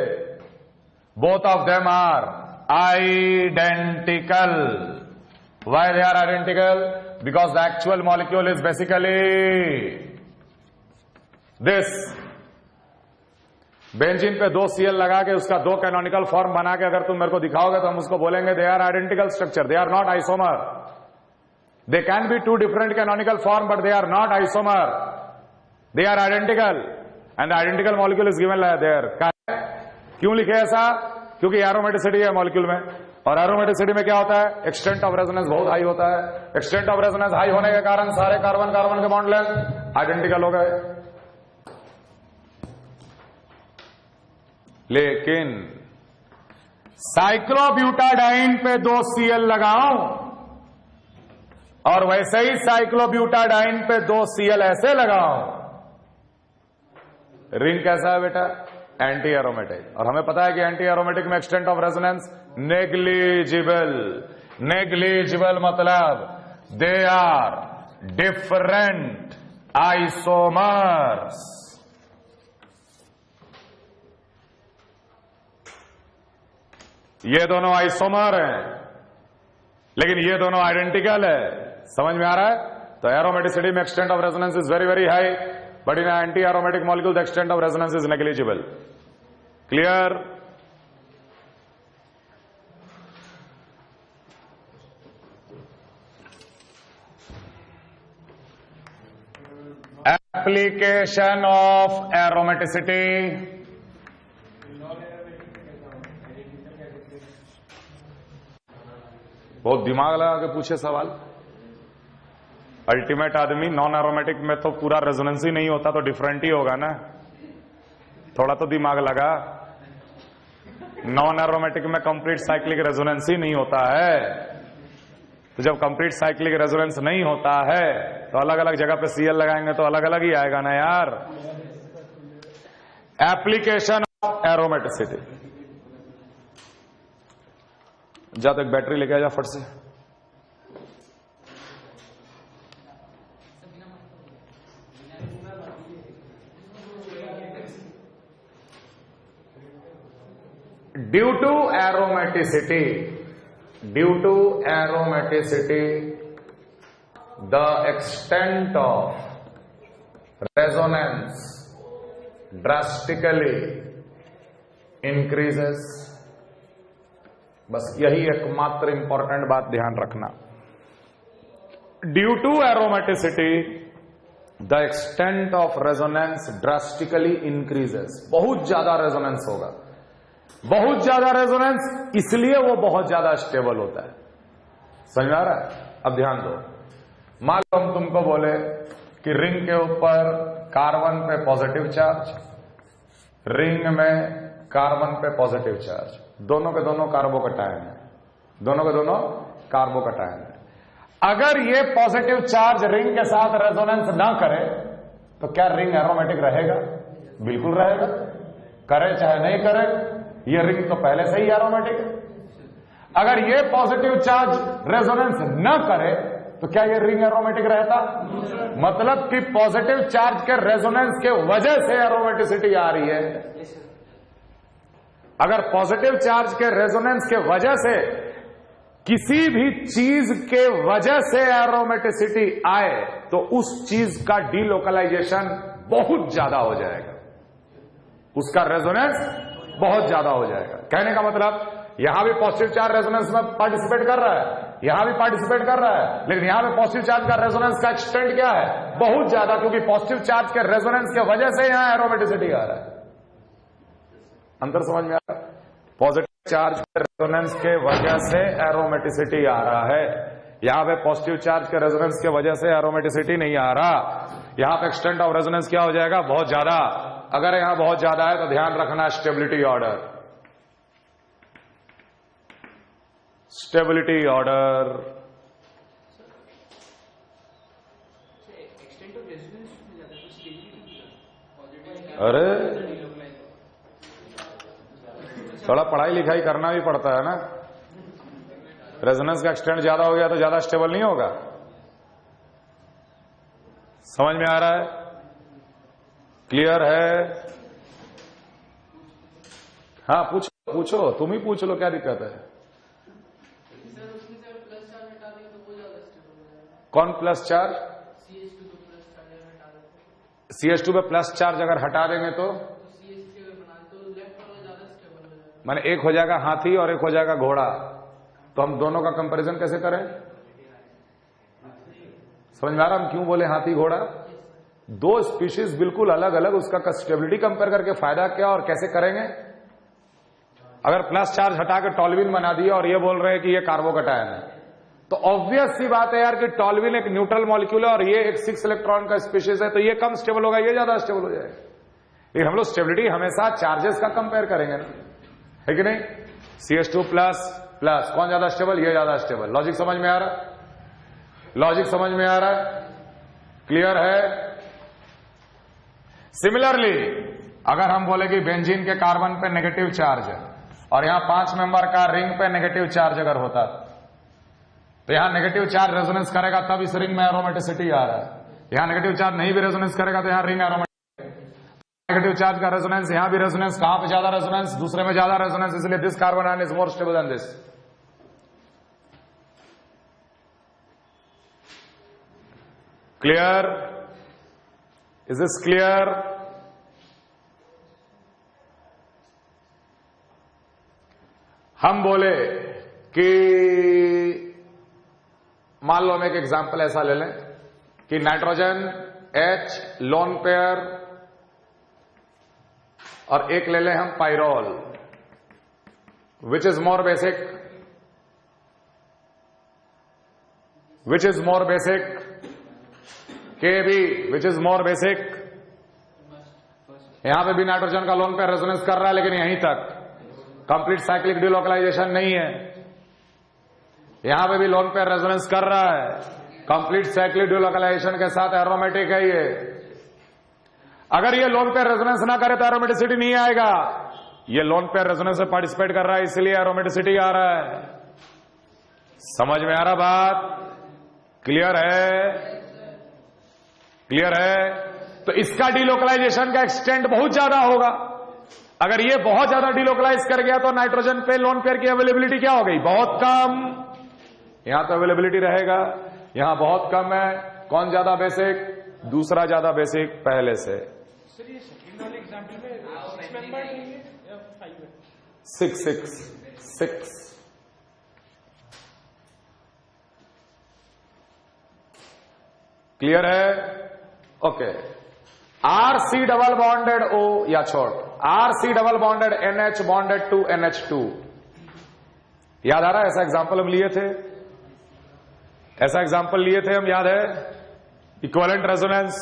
both of them are identical. Why they are identical? Because the actual molecule is basically this. Benzene पे 2 Cl लगा के उसका 2 कैनोनिकल फॉर्म बना के अगर तुम मेरे को दिखाओगे तो हम उसको बोलेंगे they are identical structure, they are not isomer. They can be 2 different canonical form, but they are not isomer. They are identical, and the identical molecule is given there. क्यों लिखे ऐसा? क्योंकि एरोमेटिसिटी है मॉलिक्यूल में, और aromaticity में क्या होता है, एक्सटेंट ऑफ रेजोनेंस बहुत हाई होता है। एक्सटेंट ऑफ रेजोनेंस हाई होने के कारण सारे कार्बन कार्बन के बॉन्ड लेंथ आइडेंटिकल हो गए। लेकिन साइक्लोब्यूटाडाइन पे 2 Cl लगाऊं और वैसे ही साइक्लोब्यूटाडाइन पे 2 Cl ऐसे लगाओ, रिंग कैसा है बेटा, एंटी एरोमेटिक। और हमें पता है कि एंटी एरोमेटिक में extent of resonance negligible. Negligible मतलब दे आर डिफरेंट आइसोमर्स। ये दोनों आइसोमर हैं, लेकिन ये दोनों आइडेंटिकल है। समझ में आ रहा है? तो एरोमेटिसिटी में extent of resonance is very very high, but in anti aromatic molecule the extent of resonance is negligible. Clear? Application of aromaticity. बहुत दिमाग लगा के पूछे सवाल। अल्टीमेट आदमी नॉन एरोमेटिक में तो पूरा रेजोनेंस ही नहीं होता, तो डिफरेंट ही होगा ना, थोड़ा तो दिमाग लगा। नॉन एरोमेटिक में कंप्लीट साइक्लिक रेजोनेंस ही नहीं होता है। तो जब कंप्लीट साइक्लिक रेजोनेंस नहीं होता है तो अलग अलग जगह पे Cl लगाएंगे तो अलग अलग ही आएगा ना यार। Application of aromaticity. जा तो एक बैटरी लेके आ जा फट से। Due to aromaticity, the extent of resonance drastically increases. बस यही एकमात्र इंपॉर्टेंट बात ध्यान रखना। Due to aromaticity the extent of resonance drastically increases. बहुत ज्यादा रेजोनेंस होगा। बहुत ज्यादा रेजोनेंस इसलिए वो बहुत ज्यादा स्टेबल होता है। समझ आ रहा है? अब ध्यान दो। मान लो हम तुमको बोले कि रिंग के ऊपर कार्बन पे पॉजिटिव चार्ज, रिंग में कार्बन पे पॉजिटिव चार्ज, दोनों के दोनों कार्बोकटायन है, दोनों के दोनों कार्बोकटायन है। अगर ये पॉजिटिव चार्ज रिंग के साथ रेजोनेंस ना करे तो क्या रिंग एरोमेटिक रहेगा? बिल्कुल रहेगा। करे चाहे नहीं करे, ये रिंग तो पहले से ही एरोमेटिक है। अगर ये पॉजिटिव चार्ज रेजोनेंस न करे तो क्या ये रिंग एरोमेटिक रहता? मतलब कि पॉजिटिव चार्ज के रेजोनेंस के वजह से एरोमेटिसिटी आ रही है। अगर पॉजिटिव चार्ज के रेजोनेंस के वजह से किसी भी चीज के वजह से एरोमेटिसिटी आए तो उस चीज का डीलोकलाइजेशन बहुत ज्यादा हो जाएगा, उसका रेजोनेंस बहुत ज्यादा हो जाएगा। कहने का मतलब यहां भी पॉजिटिव चार्ज रेजोनेंस में पार्टिसिपेट कर रहा है, यहां भी पार्टिसिपेट कर रहा है, लेकिन यहां पे पॉजिटिव चार्ज का रेजोनेंस का एक्सटेंट क्या है? बहुत ज्यादा, क्योंकि पॉजिटिव चार्ज के रेजोनेंस के वजह से यहां एरोमेटिसिटी आ रहा है। अंतर समझ में आ रहा है? पॉजिटिव चार्ज के रेजोनेंस के वजह से एरोमेटिसिटी आ रहा है, यहां पे पॉजिटिव चार्ज के रेजोनेंस के वजह से एरोमेटिसिटी नहीं आ रहा। यहां पे एक्सटेंट ऑफ रेजोनेंस क्या हो जाएगा? बहुत ज्यादा। अगर यहां बहुत ज्यादा है तो ध्यान रखना स्टेबिलिटी ऑर्डर, स्टेबिलिटी ऑर्डर। अरे थोड़ा पढ़ाई लिखाई करना भी पड़ता है ना। रेजोनेंस का एक्सटेंट ज्यादा हो गया तो ज्यादा स्टेबल नहीं होगा। समझ में आ रहा है? क्लियर है? हाँ पूछो पूछो, तुम ही पूछ लो, क्या दिक्कत है? कौन प्लस चार्ज? CH2 पे प्लस चार्ज अगर हटा देंगे तो माने एक हो जाएगा हाथी और एक हो जाएगा घोड़ा, तो हम दोनों का कंपैरिजन कैसे करें? समझ में आ रहा हम क्यों बोले हाथी घोड़ा? दो स्पीशीज बिल्कुल अलग अलग, उसका स्टेबिलिटी कंपेयर करके फायदा क्या और कैसे करेंगे? अगर प्लस चार्ज हटा के टॉल्यूइन बना दिया और ये बोल रहे हैं कि ये कार्बोकटायन है, तो ऑब्वियस सी बात है यार कि टॉल्यूइन एक न्यूट्रल मॉलिक्यूल है और ये एक 6 इलेक्ट्रॉन का स्पीशीज है, तो ये कम स्टेबल होगा, ये ज्यादा स्टेबल हो जाएगा। लेकिन हम लोग स्टेबिलिटी हमेशा चार्जेस का कंपेयर करेंगे ना, है कि नहीं? CH2 प्लस प्लस कौन ज्यादा स्टेबल? ये ज्यादा स्टेबल। लॉजिक समझ में आ रहा है? लॉजिक समझ में आ रहा है? क्लियर है? सिमिलरली अगर हम बोले कि बेंजीन के कार्बन पे नेगेटिव चार्ज है और यहां 5 मेंबर का रिंग पे नेगेटिव चार्ज अगर होता तो यहां नेगेटिव चार्ज रेजोनेंस करेगा तब इस रिंग में एरोमेटिसिटी आ रहा है। यहां नेगेटिव चार्ज नहीं भी रेजोनेंस करेगा तो यहां रिंग एरोमेटिक। नेगेटिव चार्ज का रेजोनेंस, यहां भी रेजोनेंस, कहां पे ज्यादा रेजोनेंस? दूसरे में ज्यादा रेजोनेंस, इसलिए this carbon ion is more stable then this. Clear? Is this clear? हम बोले कि मान लो हम एक एग्जांपल ऐसा ले लें कि नाइट्रोजन H लोन पेयर और एक ले लें हम pyrrole, which is more basic? Which is more basic? KB, which is more basic? यहां पे भी नाइट्रोजन का लोन पेयर रेजोनेंस कर रहा है लेकिन यहीं तक, कंप्लीट साइक्लिक डिलोकलाइजेशन नहीं है। यहां पे भी लोन पेयर रेजोनेंस कर रहा है, कंप्लीट साइक्लिक डिलोकलाइजेशन के साथ एरोमेटिक है ये। अगर ये लोन पेयर रेजोनेंस ना करे तो एरोमेटिसिटी नहीं आएगा। ये लोन पेयर रेजोनेंस में पार्टिसिपेट कर रहा है, इसलिए एरोमेटिसिटी आ रहा है। समझ में आ रहा बात? क्लियर है? क्लियर है? तो इसका डिलोकलाइजेशन का एक्सटेंट बहुत ज्यादा होगा। अगर ये बहुत ज्यादा डिलोकलाइज कर गया तो नाइट्रोजन पे लोन पेयर की अवेलेबिलिटी क्या हो गई? बहुत कम। यहां तो अवेलेबिलिटी रहेगा, यहां बहुत कम है। कौन ज्यादा बेसिक? दूसरा ज्यादा बेसिक पहले से। सर ये सेकंड वाले एग्जांपल में 6 मेंबर लेंगे या 5 है? 6 क्लियर है? Okay. RC double bonded O या छोड़, RC double bonded NH bonded to NH2। याद आ रहा है? ऐसा एग्जांपल हम लिए थे, ऐसा एग्जांपल लिए थे हम, याद है? इक्विवेलेंट रेजोनेंस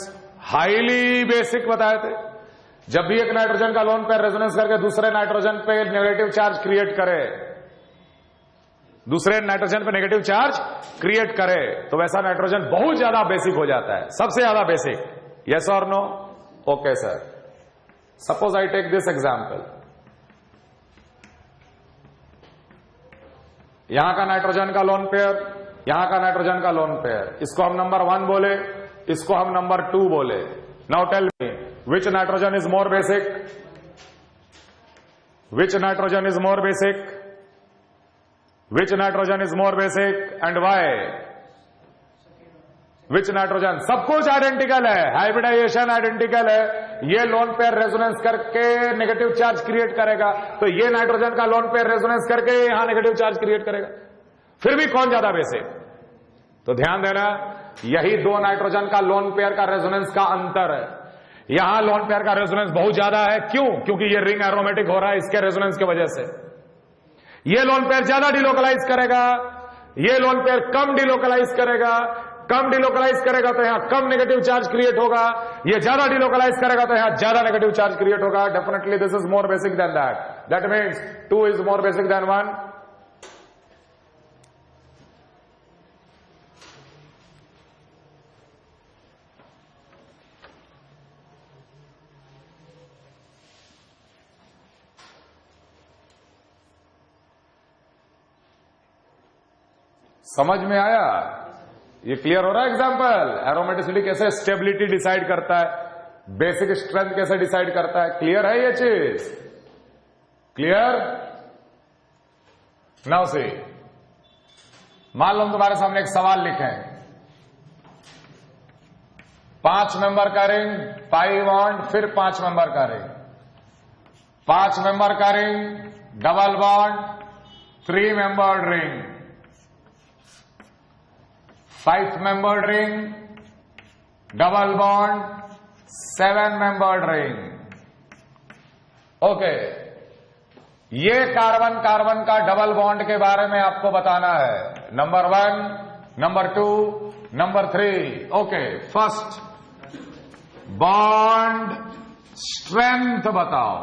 हाईली बेसिक बताए थे। जब भी एक नाइट्रोजन का लोन पेयर रेजोनेंस करके दूसरे नाइट्रोजन पे नेगेटिव चार्ज क्रिएट करे, दूसरे नाइट्रोजन पे नेगेटिव चार्ज क्रिएट करे, तो वैसा नाइट्रोजन बहुत ज्यादा बेसिक हो जाता है, सबसे ज्यादा बेसिक। यस और no? Okay sir. Suppose I take this example. यहां का नाइट्रोजन का लोन पेयर, यहां का नाइट्रोजन का लोन पेयर, इसको हम नंबर 1 बोले, इसको हम नंबर 2 बोले। Now tell me which nitrogen is more basic? Which nitrogen is more basic? Which nitrogen is more basic and why? Which nitrogen? सब कुछ आइडेंटिकल है, हाइब्रिडाइजेशन आइडेंटिकल है। ये लोन पेयर रेजोनेंस करके नेगेटिव चार्ज क्रिएट करेगा, तो ये nitrogen का लोन पेयर रेजोनेंस करके यहां नेगेटिव चार्ज क्रिएट करेगा। फिर भी कौन ज्यादा बेसिक? तो ध्यान देना, यही दो नाइट्रोजन का लोन पेयर का रेजोनेंस का अंतर है। यहां लोन पेयर का रेजोनेंस बहुत ज्यादा है। क्यों? क्योंकि ये रिंग एरोमेटिक हो रहा है इसके रेजोनेंस की वजह से। ये लोन पेयर ज्यादा डिलोकलाइज करेगा, ये लोन पेयर कम डिलोकलाइज करेगा। कम डिलोकलाइज करेगा तो यहां कम नेगेटिव चार्ज क्रिएट होगा, ये ज्यादा डिलोकलाइज करेगा तो यहां ज्यादा नेगेटिव चार्ज क्रिएट होगा। Definitely this is more basic than that. That means 2 is more basic than 1। समझ में आया? ये क्लियर हो रहा है? एग्जांपल, एरोमेटिसिटी कैसे स्टेबिलिटी डिसाइड करता है, बेसिक स्ट्रेंथ कैसे डिसाइड करता है। क्लियर है ये चीज? क्लियर? नाउ से मान लो तुम्हारे सामने एक सवाल लिखे, 5 मेंबर का रिंग, पाई बॉन्ड, फिर 5 मेंबर का रिंग, 5 मेंबर का ring, double bond, 3 membered ring, 5 membered ring, double bond, 7 membered ring. Okay, ये कार्बन कार्बन का डबल बॉन्ड के बारे में आपको बताना है। Number 1, number 2, number 3। Okay, first bond strength बताओ।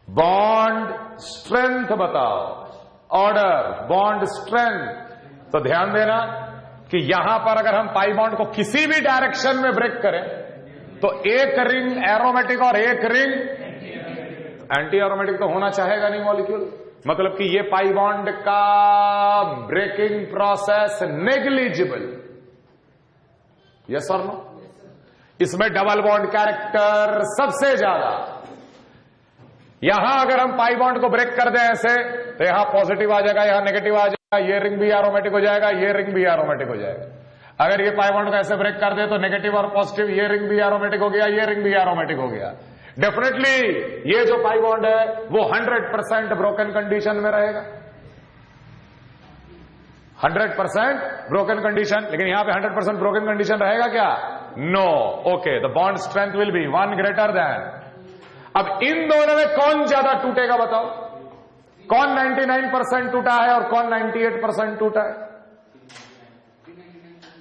बॉन्ड स्ट्रेंथ बताओ। Order bond strength. तो ध्यान देना कि यहां पर अगर हम पाई बॉन्ड को किसी भी डायरेक्शन में ब्रेक करें तो एक रिंग एरोमेटिक और एक रिंग एंटी एरोमेटिक तो होना चाहेगा नहीं मॉलिक्यूल। मतलब कि ये पाई बॉन्ड का ब्रेकिंग प्रोसेस नेग्लिजिबल। यस और नो? इसमें डबल बॉन्ड कैरेक्टर सबसे ज्यादा। यहां अगर हम पाई बॉन्ड को ब्रेक कर दें ऐसे, तो यहां पॉजिटिव आ जाएगा, यहां नेगेटिव आ जाएगा, ये रिंग भी एरोमेटिक हो जाएगा, ये रिंग भी एरोमेटिक हो जाएगा। अगर ये पाई बॉन्ड को ऐसे ब्रेक कर दे तो नेगेटिव और पॉजिटिव, ये रिंग भी एरोमेटिक हो गया, ये रिंग भी एरोमेटिक हो गया। डेफिनेटली ये जो पाई बॉन्ड है वो 100% ब्रोकन कंडीशन में रहेगा। 100% ब्रोकन कंडीशन। लेकिन यहां पे 100% ब्रोकन कंडीशन रहेगा क्या? No. Okay, the bond strength will be 1 greater than. अब इन दोनों में कौन ज्यादा टूटेगा बताओ? कौन 99% टूटा है और कौन 98% टूटा है?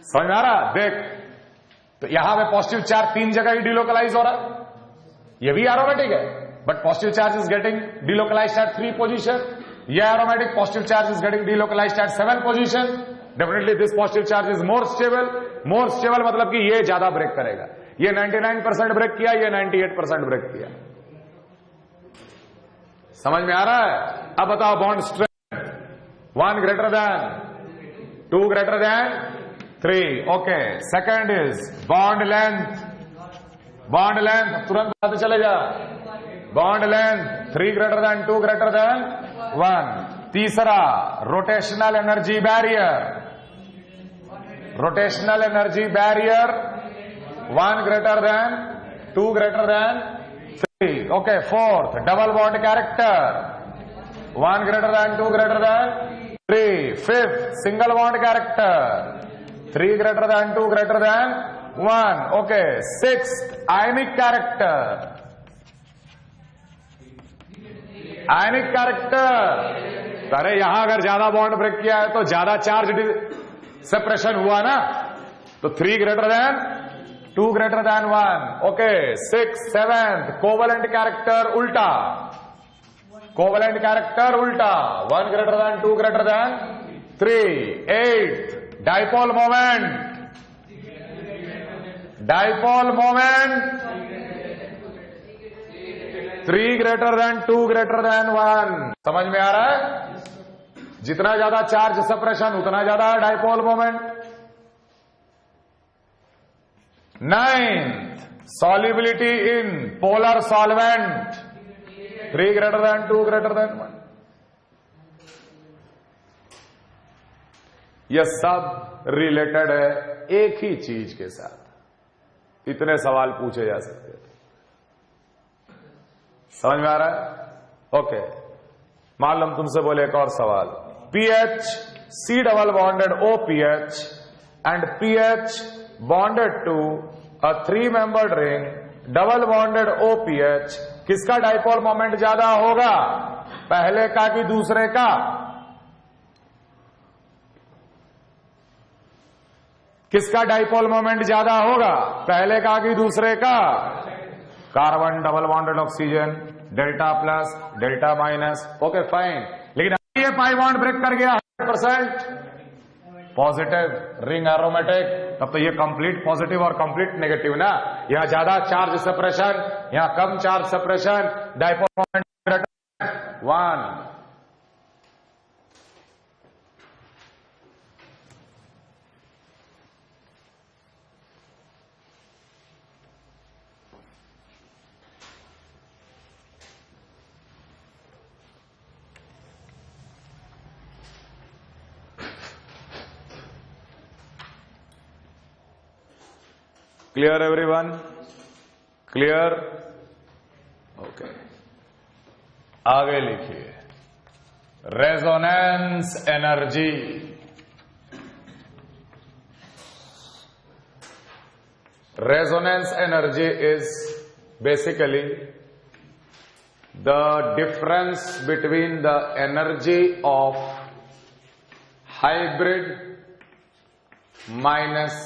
समझ में आ रहा? देख, तो यहां पे पॉजिटिव चार्ज 3 जगह ही डिलोकलाइज हो रहा है। ये भी एरोमेटिक है, but positive charge is getting delocalized at 3 position. ये aromatic, positive charge is getting delocalized at 7 position. Definitely this positive charge is more stable. More stable मतलब कि ये ज्यादा ब्रेक करेगा. ये 99% ब्रेक किया, ये 98% ब्रेक किया. समझ में आ रहा है? अब बताओ bond strength. 1 greater than 2 greater than 3. Okay. Second is bond length. Bond length तुरंत बताते चले जा. Bond length 3 greater than 2 greater than 1. तीसरा rotational energy barrier. Rotational energy barrier 1 greater than 2 greater than 3. Okay. Fourth double bond character 1 greater than 2 greater than 3. Fifth single bond character 3 greater than 2 greater than 1. Okay. Sixth आयनिक character. आयनिक character. अरे यहां अगर ज्यादा bond break किया है तो ज्यादा charge separation हुआ ना, तो 3 greater than 2 greater than 1. Okay. Six seventh covalent character उल्टा. कोवलेंट कैरेक्टर उल्टा 1 greater than 2 greater than 3. Eight dipole moment. Dipole moment 3 greater than 2 greater than 1. समझ में आ रहा है? जितना ज्यादा चार्ज सेपरेशन उतना ज्यादा dipole moment. Ninth solubility in polar solvent 3 greater than 2 greater than 1. यह सब रिलेटेड है एक ही चीज के साथ. इतने सवाल पूछे जा सकते थे. समझ में आ रहा है? ओके. मालूम तुमसे बोले एक और सवाल. PH C double bonded OPH and PH bonded to a 3 membered ring double bonded OPH. किसका डाइपोल मोमेंट ज्यादा होगा, पहले का कि दूसरे का? किसका डाइपोल मोमेंट ज्यादा होगा, पहले का कि दूसरे का? Carbon double bonded oxygen delta plus delta minus. Okay fine. लेकिन अभी ये पाई बॉन्ड ब्रेक कर गया 100% पॉजिटिव रिंग एरोमेटिक, तब तो ये कंप्लीट पॉजिटिव और कंप्लीट नेगेटिव ना. यहां ज्यादा चार्ज सेपरेशन, यहां कम charge separation. Dipole moment 1. Clear everyone? Clear? Okay. आगे लिखिए. Resonance energy. Resonance energy is basically the difference between the energy of hybrid minus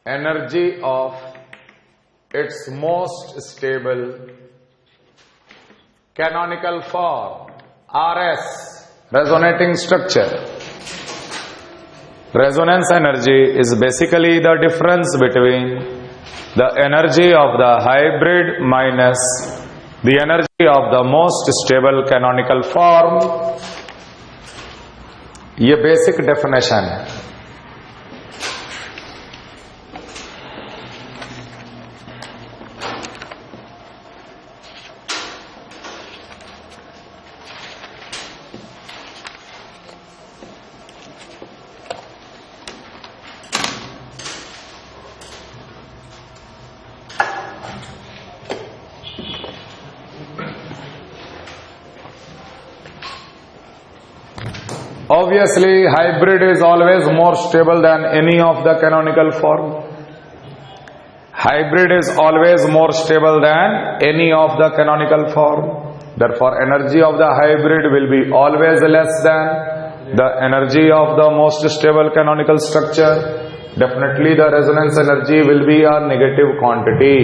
energy of its most stable canonical form, RS, resonating structure. Resonance energy is basically the difference between the energy of the hybrid minus the energy of the most stable canonical form. ये basic definition है. Obviously, hybrid is always more stable than any of the canonical form. Hybrid is always more stable than any of the canonical form. Therefore, energy of the hybrid will be always less than the energy of the most stable canonical structure. Definitely, the resonance energy will be a negative quantity.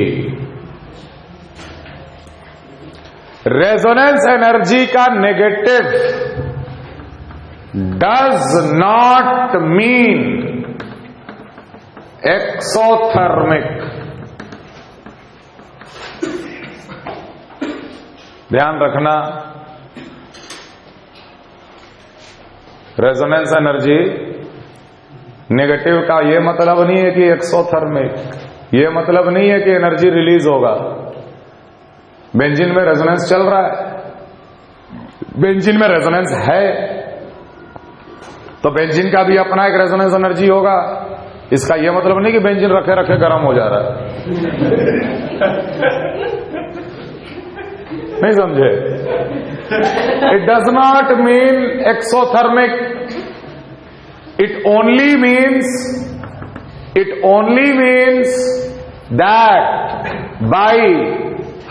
Resonance energy का negative does not mean exothermic. ध्यान रखना, resonance energy negative का यह मतलब नहीं है कि exothermic, यह मतलब नहीं है कि एनर्जी रिलीज होगा। बेंजीन में रेजोनेंस चल रहा है, बेंजीन में रेजोनेंस है, तो बेंजीन का भी अपना एक रेजोनेंस एनर्जी होगा। इसका यह मतलब नहीं कि बेंजीन रखे रखे गर्म हो जा रहा है। नहीं समझे? It does not mean exothermic, it only means that by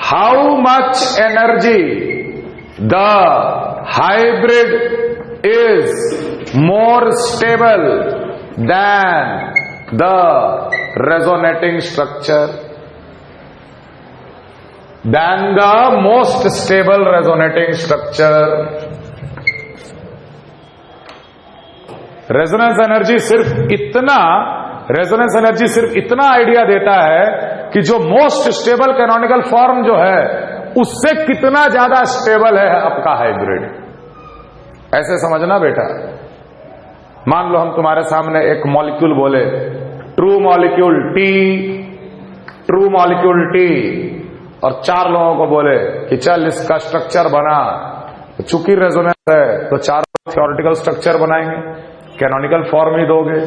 how much energy the hybrid is more stable than the resonating structure, than the most stable resonating structure. Resonance energy सिर्फ इतना आइडिया देता है कि जो most stable canonical form जो है उससे कितना ज्यादा स्टेबल है आपका हाइब्रिड। ऐसे समझना बेटा, मान लो हम तुम्हारे सामने एक मॉलिक्यूल बोले, ट्रू मॉलिक्यूल टी, और 4 लोगों को बोले कि चल इसका स्ट्रक्चर बना। चूंकि रेजोनेंस है तो 4 थ्योरेटिकल स्ट्रक्चर बनाएंगे, कैनोनिकल फॉर्म ही दोगे।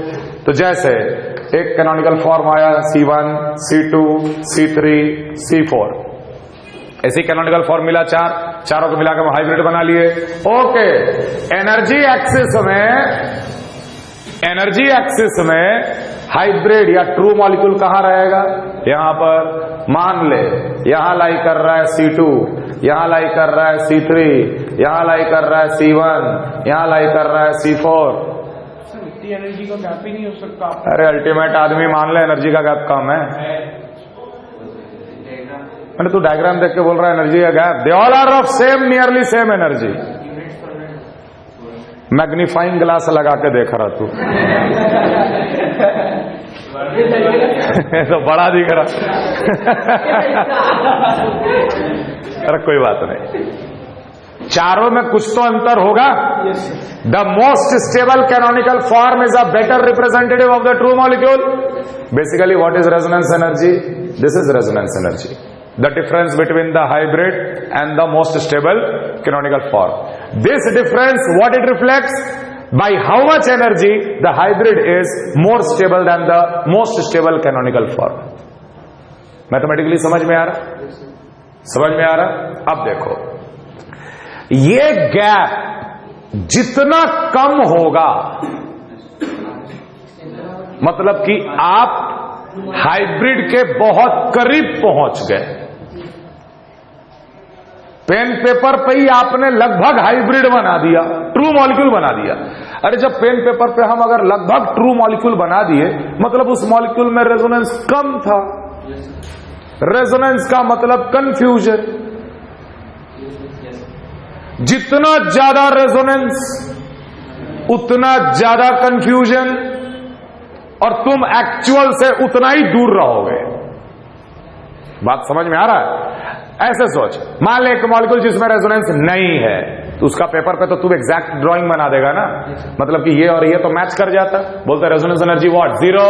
तो जैसे एक कैनोनिकल फॉर्म आया C1, C2, C3, C4, ऐसी कैनोनिकल फॉर्म मिला 4, चारों को मिलाकर हम हाइब्रिड बना लिए। ओके, एनर्जी एक्सिस में हाइब्रिड या ट्रू मॉलिक्यूल कहां रहेगा? यहां पर। मान ले यहां लाई कर रहा है C2, यहां लाई कर रहा है C3, यहां लाई कर रहा है C1, यहां लाई कर रहा है C4। एनर्जी का गैप ही नहीं हो सकता। अरे अल्टीमेट आदमी मान ले एनर्जी का गैप कम है। मैंने तू डायग्राम देख के बोल रहा है एनर्जी का gap. They all are of nearly same energy. Magnifying glass लगा के देख रहा तू। तो बड़ा दिख रहा। अरे कोई बात नहीं, चारों में कुछ तो अंतर होगा। The most stable canonical form is a better representative of the true molecule. Basically what is resonance energy? This is resonance energy, the difference between the hybrid and the most stable canonical form. This difference what it reflects? By how much energy the hybrid is more stable then the most stable canonical form. Mathematically समझ में आ रहा? अब देखो, ये gap जितना कम होगा, मतलब कि आप हाइब्रिड के बहुत करीब पहुंच गए। पेन पेपर पे ही आपने लगभग हाइब्रिड बना दिया, ट्रू मॉलिक्यूल बना दिया। अरे जब पेन पेपर पे हम अगर लगभग ट्रू मॉलिक्यूल बना दिए, मतलब उस मॉलिक्यूल में रेजोनेंस कम था। रेजोनेंस का मतलब कंफ्यूजन। जितना ज्यादा रेजोनेंस उतना ज्यादा कंफ्यूजन, और तुम एक्चुअल से उतना ही दूर रहोगे। बात समझ में आ रहा है? ऐसे सोच, मान ले एक मॉलिक्यूल जिसमें रेजोनेंस नहीं है, तो उसका पेपर पे तो तू एग्जैक्ट ड्राइंग बना देगा ना, मतलब कि ये और ये तो मैच कर जाता। बोलते resonance energy what? 0।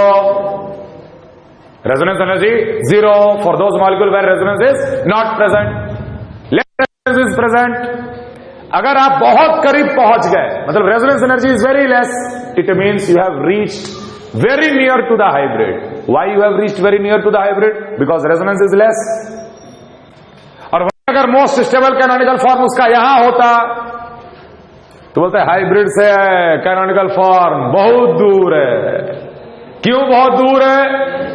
Resonance energy 0 for those molecule where resonance is not present. Resonance is present. अगर आप बहुत करीब पहुंच गए, मतलब resonance energy is very less, it means you have reached very near to the hybrid. Why you have reached very near to the hybrid? Because resonance is less. और अगर most stable canonical form उसका यहां होता, तो बोलते हैं hybrid से canonical form बहुत दूर है। क्यों बहुत दूर है?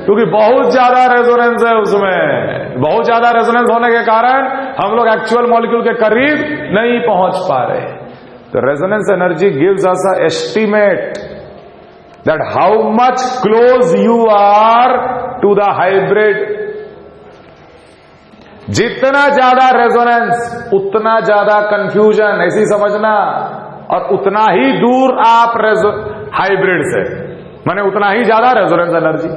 क्योंकि बहुत ज्यादा रेजोनेंस है उसमें। बहुत ज्यादा रेजोनेंस होने के कारण हम लोग एक्चुअल मॉलिक्यूल के करीब नहीं पहुंच पा रहे। तो resonance energy gives us a estimate that how much close you are to the hybrid. जितना ज्यादा रेजोनेंस उतना ज्यादा कंफ्यूजन, ऐसी समझना, और उतना ही दूर आप हाइब्रिड से, माने उतना ही ज्यादा रेजोनेंस एनर्जी।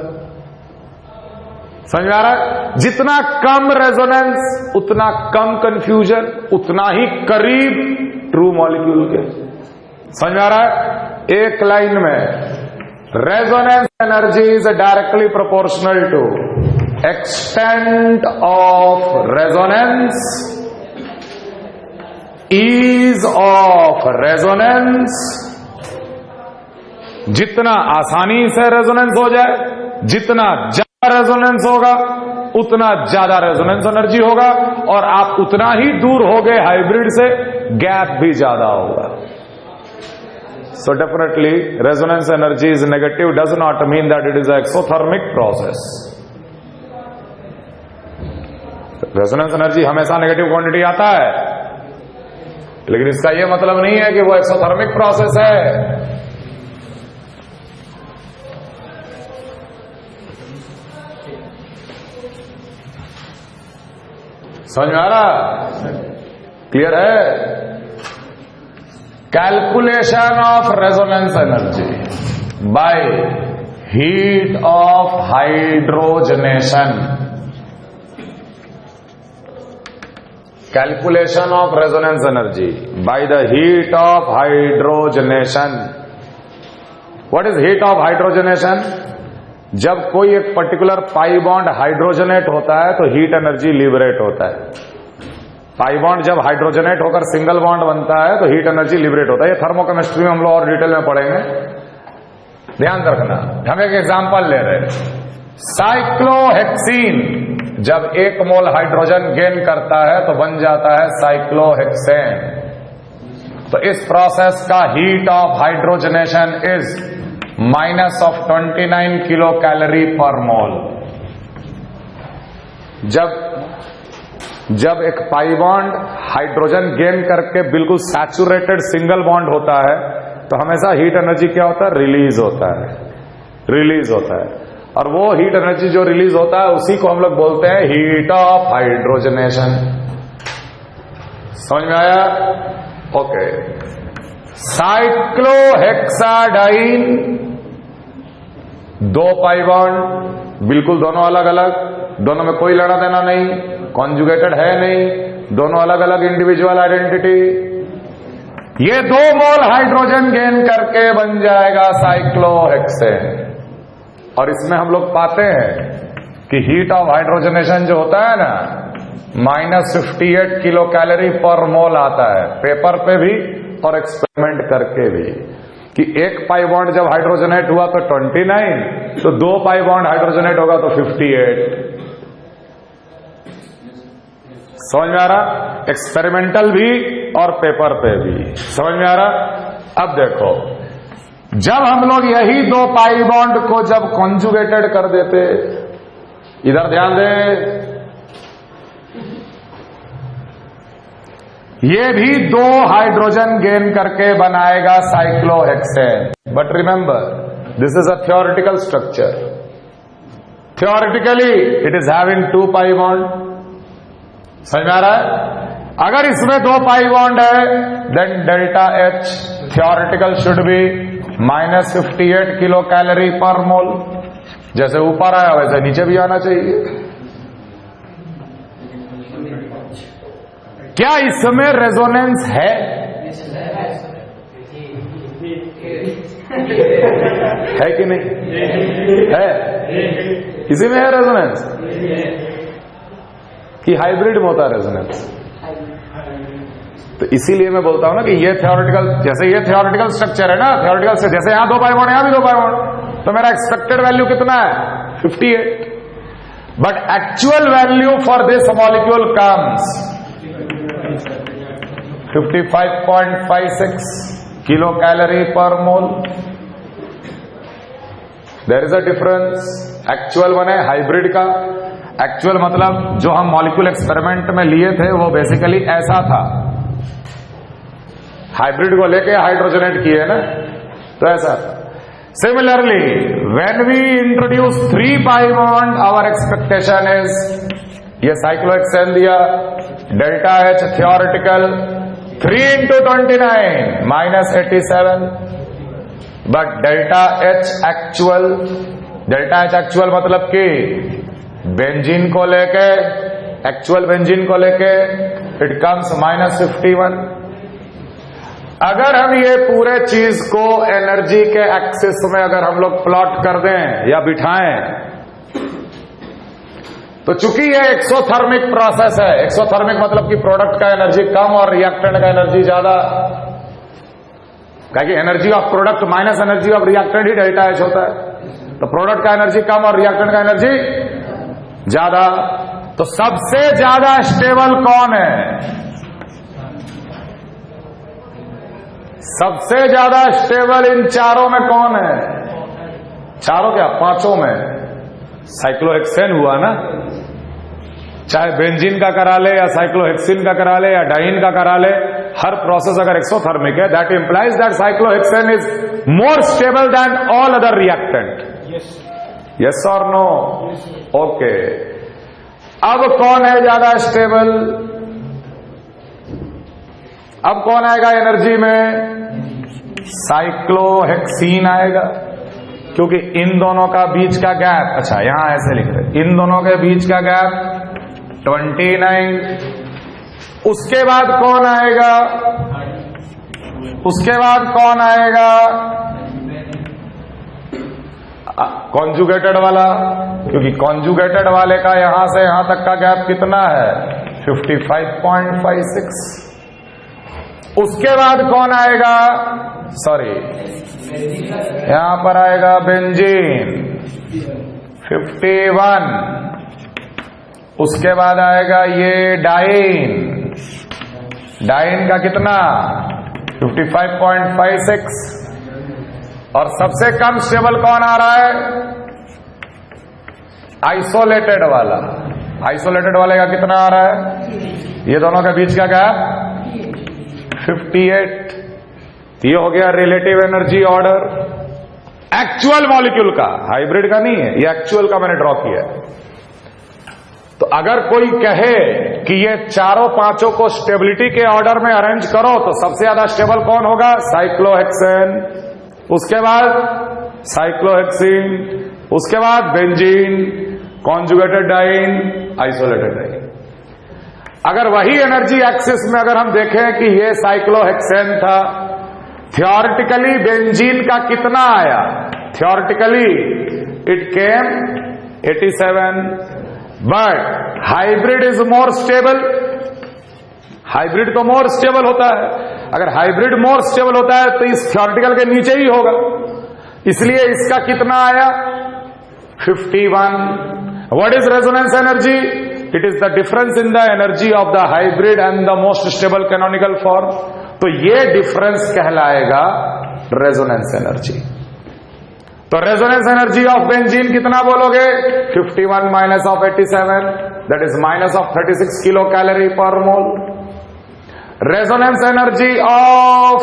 समझ में आ रहा है? जितना कम रेजोनेंस उतना कम कंफ्यूजन, उतना ही करीब ट्रू मॉलिक्यूल के। समझ में आ रहा है? एक लाइन में resonance energy is directly proportional to extent of resonance, ease of resonance। जितना आसानी से रेजोनेंस हो जाए, जितना ज्यादा रेजोनेंस होगा उतना ज्यादा रेजोनेंस एनर्जी होगा, और आप उतना ही दूर हो गए हाइब्रिड से, गैप भी ज्यादा होगा। So definitely resonance energy is negative does not mean that it is an exothermic process। Resonance energy हमेशा नेगेटिव क्वांटिटी आता है, लेकिन इसका यह मतलब नहीं है कि वो एक्सोथर्मिक प्रोसेस है। समझ में आ रहा? क्लियर है? Calculation of resonance energy by heat of hydrogenation. Calculation of resonance energy by the heat of hydrogenation। What is heat of hydrogenation? जब कोई एक पर्टिकुलर पाई बॉन्ड हाइड्रोजनेट होता है तो हीट एनर्जी लिबरेट होता है। पाई बॉन्ड जब हाइड्रोजनेट होकर सिंगल बॉन्ड बनता है तो हीट एनर्जी लिबरेट होता है। ये थर्मोकेमिस्ट्री में हम लोग और डिटेल में पढ़ेंगे, ध्यान रखना। हम एक एग्जांपल ले रहे हैं। साइक्लोहेक्सीन जब 1 मोल हाइड्रोजन गेन करता है तो बन जाता है साइक्लोहेक्सेन। तो इस प्रोसेस का heat of hydrogenation is -29 kilo calorie per मोल। जब एक पाई बॉन्ड हाइड्रोजन गेन करके बिल्कुल सैचुरेटेड सिंगल बॉन्ड होता है तो हमेशा हीट एनर्जी क्या होता है? रिलीज होता है, रिलीज होता है। और वो हीट एनर्जी जो रिलीज होता है उसी को हम लोग बोलते हैं हीट ऑफ हाइड्रोजनेशन। समझ में आया? ओके। साइक्लोहेक्साडाइन 2 पाई बॉन्ड, बिल्कुल दोनों अलग अलग, दोनों में कोई लेना देना नहीं, कॉन्जुगेटेड है नहीं, दोनों अलग अलग इंडिविजुअल आइडेंटिटी। ये 2 मोल हाइड्रोजन गेन करके बन जाएगा साइक्लोहेक्सेन। और इसमें हम लोग पाते हैं कि हीट ऑफ हाइड्रोजनेशन जो होता है ना, -58 किलो कैलोरी पर मोल आता है, पेपर पे भी और एक्सपेरिमेंट करके भी। कि 1 पाई बॉन्ड जब हाइड्रोजनेट हुआ तो 29, तो 2 पाई बॉन्ड हाइड्रोजनेट होगा तो 58। समझ में आ रहा? एक्सपेरिमेंटल भी और पेपर पे भी। समझ में आ रहा? अब देखो, जब हम लोग यही 2 पाई बॉन्ड को जब कॉन्जुगेटेड कर देते, इधर ध्यान दें, ये भी 2 हाइड्रोजन गेन करके बनाएगा cyclohexane. But remember, this is a theoretical structure. Theoretically it is having 2 pi bond. समझ में आ रहा है? अगर इसमें 2 पाई बॉन्ड है then delta H theoretical should be -58 kilo calorie per mole. जैसे ऊपर आया वैसे नीचे भी आना चाहिए। क्या इसमें रेजोनेंस है? है कि नहीं? है। इसी में है रेजोनेंस कि हाइब्रिड में होता है रेजोनेंस? तो इसीलिए मैं बोलता हूं ना कि ये थ्योरेटिकल, जैसे ये थ्योरेटिकल स्ट्रक्चर है ना, थ्योरेटिकल से जैसे यहां 2 पाई बॉन्ड, यहां भी 2 पाई बॉन्ड, तो मेरा एक्सपेक्टेड वैल्यू कितना है? 58। But actual value for this molecule comes 55.56 kilo calorie per mole. There is a difference. Actual बने हाइब्रिड का। एक्चुअल मतलब जो हम मॉलिक्यूल एक्सपेरिमेंट में लिए थे वो बेसिकली ऐसा था, हाइब्रिड को लेके हाइड्रोजनेट किए ना, तो ऐसा। Similarly when we introduce 3 pi bond, our expectation is ये साइक्लोहेक्सेन दिया, delta H theoretical 3 into 29 minus 87, but delta H actual, delta H actual मतलब कि बेंजीन को लेके, एक्चुअल बेंजीन को लेके इट कम्स माइनस 51। अगर हम ये पूरे चीज को एनर्जी के एक्सिस में अगर हम लोग प्लॉट कर दें या बिठाएं, तो चूंकि ये एक्सोथर्मिक प्रोसेस है, एक्सोथर्मिक मतलब कि प्रोडक्ट का एनर्जी कम और रिएक्टेंट का एनर्जी ज्यादा, क्योंकि energy of product minus energy of reactant he delta H होता है। तो प्रोडक्ट का एनर्जी कम और रिएक्टेंट का एनर्जी ज्यादा। तो सबसे ज्यादा स्टेबल कौन है? सबसे ज्यादा स्टेबल इन चारों में कौन है? चारों क्या, पांचों में साइक्लोहेक्सेन हुआ ना। चाहे बेंजीन का करा ले या साइक्लोहेक्सिन का करा ले या डाइन का करा ले, हर प्रोसेस अगर एक्सोथर्मिक है, that implies that cyclohexane is more stable then all other reactant. Yes और नो? ओके। अब कौन है ज्यादा स्टेबल? अब कौन आएगा एनर्जी में? साइक्लोहेक्सीन आएगा, क्योंकि इन दोनों का बीच का गैप, अच्छा यहां ऐसे लिख रहे, इन दोनों के बीच का गैप 29। उसके बाद कौन आएगा? उसके बाद कौन आएगा? कॉन्जुगेटेड वाला, क्योंकि कॉन्जुगेटेड वाले का यहां से यहां तक का गैप कितना है? 55.56। उसके बाद कौन आएगा? सॉरी, यहां पर आएगा बेंजीन 51। उसके बाद आएगा ये डाइन, डाइन का कितना? 55.56। और सबसे कम स्टेबल कौन आ रहा है? आइसोलेटेड वाला। आइसोलेटेड वाले का कितना आ रहा है? ये दोनों के बीच का गैप 58। ये हो गया relative energy order actual molecule का, हाइब्रिड का नहीं है, ये एक्चुअल का मैंने ड्रॉ किया है। तो अगर कोई कहे कि ये चारों पांचों को स्टेबिलिटी के ऑर्डर में अरेंज करो, तो सबसे ज्यादा स्टेबल कौन होगा? साइक्लोहेक्सेन, उसके बाद साइक्लोहेक्सीन, उसके बाद benzene, conjugated diene, isolated diene. अगर वही एनर्जी एक्सिस में अगर हम देखें कि ये साइक्लोहेक्सेन था, थियोरेटिकली बेंजीन का कितना आया? Theoretically it came 87, but hybrid is more stable. Hybrid तो मोर स्टेबल होता है। अगर हाइब्रिड मोर स्टेबल होता है तो इस थियोरेटिकल के नीचे ही होगा, इसलिए इसका कितना आया? 51। What is resonance energy? It is the difference in the energy of the hybrid and the most stable canonical form. तो ये डिफरेंस कहलाएगा रेजोनेंस एनर्जी। तो रेजोनेंस एनर्जी ऑफ बेंजीन कितना बोलोगे? 51 minus of 87, that is minus of 36 kilo calorie per mole. Resonance energy of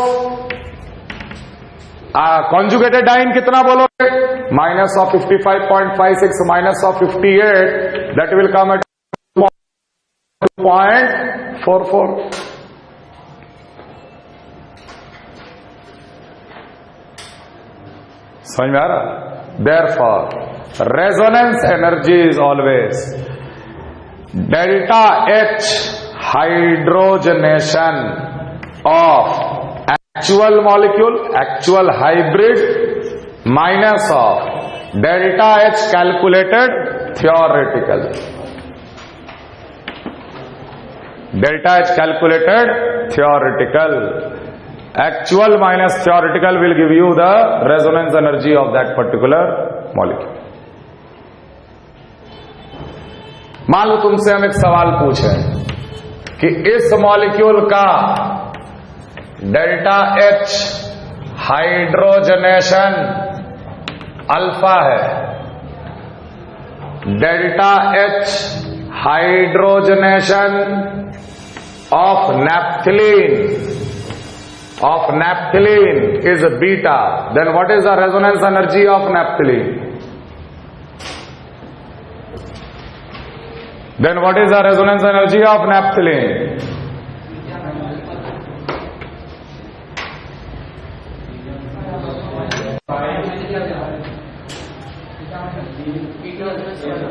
conjugated diene कितना बोलोगे? Minus of 55.56 minus of 58, that will come at 2.44। समझ में आ रहा? Therefore, resonance energy is always delta H hydrogenation of actual molecule, actual hybrid, minus of delta H calculated theoretical. Delta H calculated theoretical. Actual minus theoretical will give you the resonance energy of that particular molecule. मान लो तुमसे हम एक सवाल पूछें कि इस molecule का delta H hydrogenation alpha है, delta H hydrogenation of naphthalene is beta, then what is the resonance energy of naphthalene? Then what is the resonance energy of naphthalene?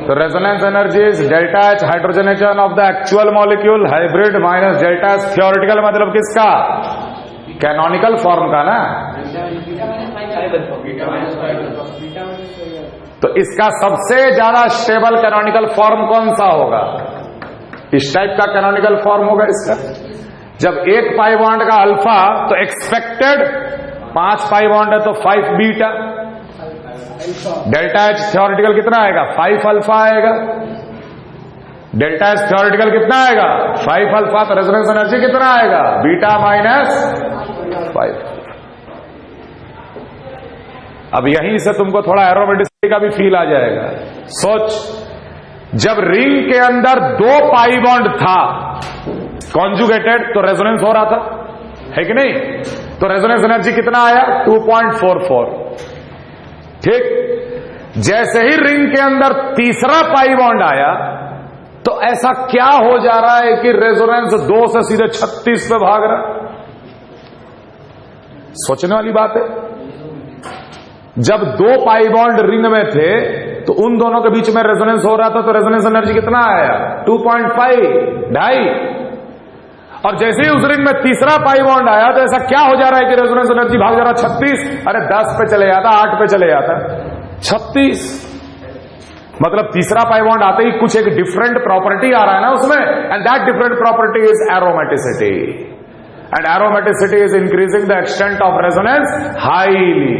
The resonance energy is delta H hydrogenation of the actual molecule hybrid minus delta H theoretical मतलब किसका? Canonical form का ना? तो इसका सबसे ज्यादा stable canonical form कौन सा होगा? इस टाइप का कैनोनिकल फॉर्म होगा इसका। जब एक पाई बॉन्ड का अल्फा तो एक्सपेक्टेड 5 पाई बॉन्ड है तो 5 बीटा। डेल्टा एच थ्योरेटिकल कितना आएगा? 5 अल्फा आएगा। डेल्टा एच थ्योरेटिकल कितना आएगा? 5 अल्फा। तो रेजोनेंस एनर्जी कितना आएगा? Beta minus 5। अब यहीं से तुमको थोड़ा एरोमेटिसिटी का भी फील आ जाएगा। सोच, जब रिंग के अंदर 2 पाई बॉन्ड था कॉन्जुगेटेड तो रेजोनेंस हो रहा था, है कि नहीं? तो रेजोनेंस एनर्जी कितना आया? 2.44। ठीक। जैसे ही रिंग के अंदर तीसरा पाई बॉन्ड आया तो ऐसा क्या हो जा रहा है कि रेजोनेंस 2 से सीधे 36 पे भाग रहा। सोचने वाली बात है। जब 2 पाई बॉन्ड रिंग में थे तो उन दोनों के बीच में रेजोनेंस हो रहा था, तो रेजोनेंस एनर्जी कितना आया? 2.5, 2.5। और जैसे ही उस रिंग में तीसरा पाई बॉन्ड आया तो ऐसा क्या हो जा रहा है कि रेजोनेंस एनर्जी भाग जा रहा 36। अरे 10 पे चले जाता, 8 पे चले जाता, 36। मतलब तीसरा पाई बॉन्ड आते ही कुछ एक डिफरेंट प्रॉपर्टी आ रहा है ना उसमें, and that different property is aromaticity, and aromaticity is increasing the extent of resonance highly.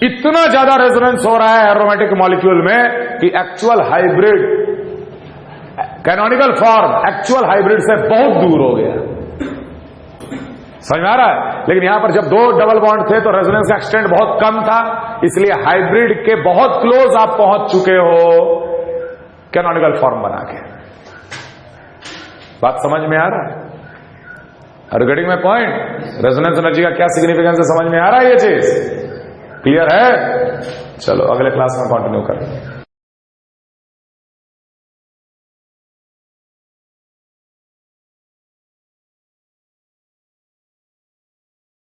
इतना ज्यादा रेजोनेंस हो रहा है एरोमेटिक मॉलिक्यूल में कि actual hybrid, canonical form actual hybrid से बहुत दूर हो गया। समझ में आ रहा है? लेकिन यहां पर जब 2 डबल बॉन्ड थे तो रेजोनेंस का एक्सटेंट बहुत कम था, इसलिए हाइब्रिड के बहुत क्लोज आप पहुंच चुके हो कैनोनिकल फॉर्म बना के। बात समझ में आ रहा है? हर घड़ी में पॉइंट रेजोनेंस एनर्जी का क्या सिग्निफिकेंस है, समझ में आ रहा है ये चीज? क्लियर है? चलो अगले क्लास में कंटिन्यू करें।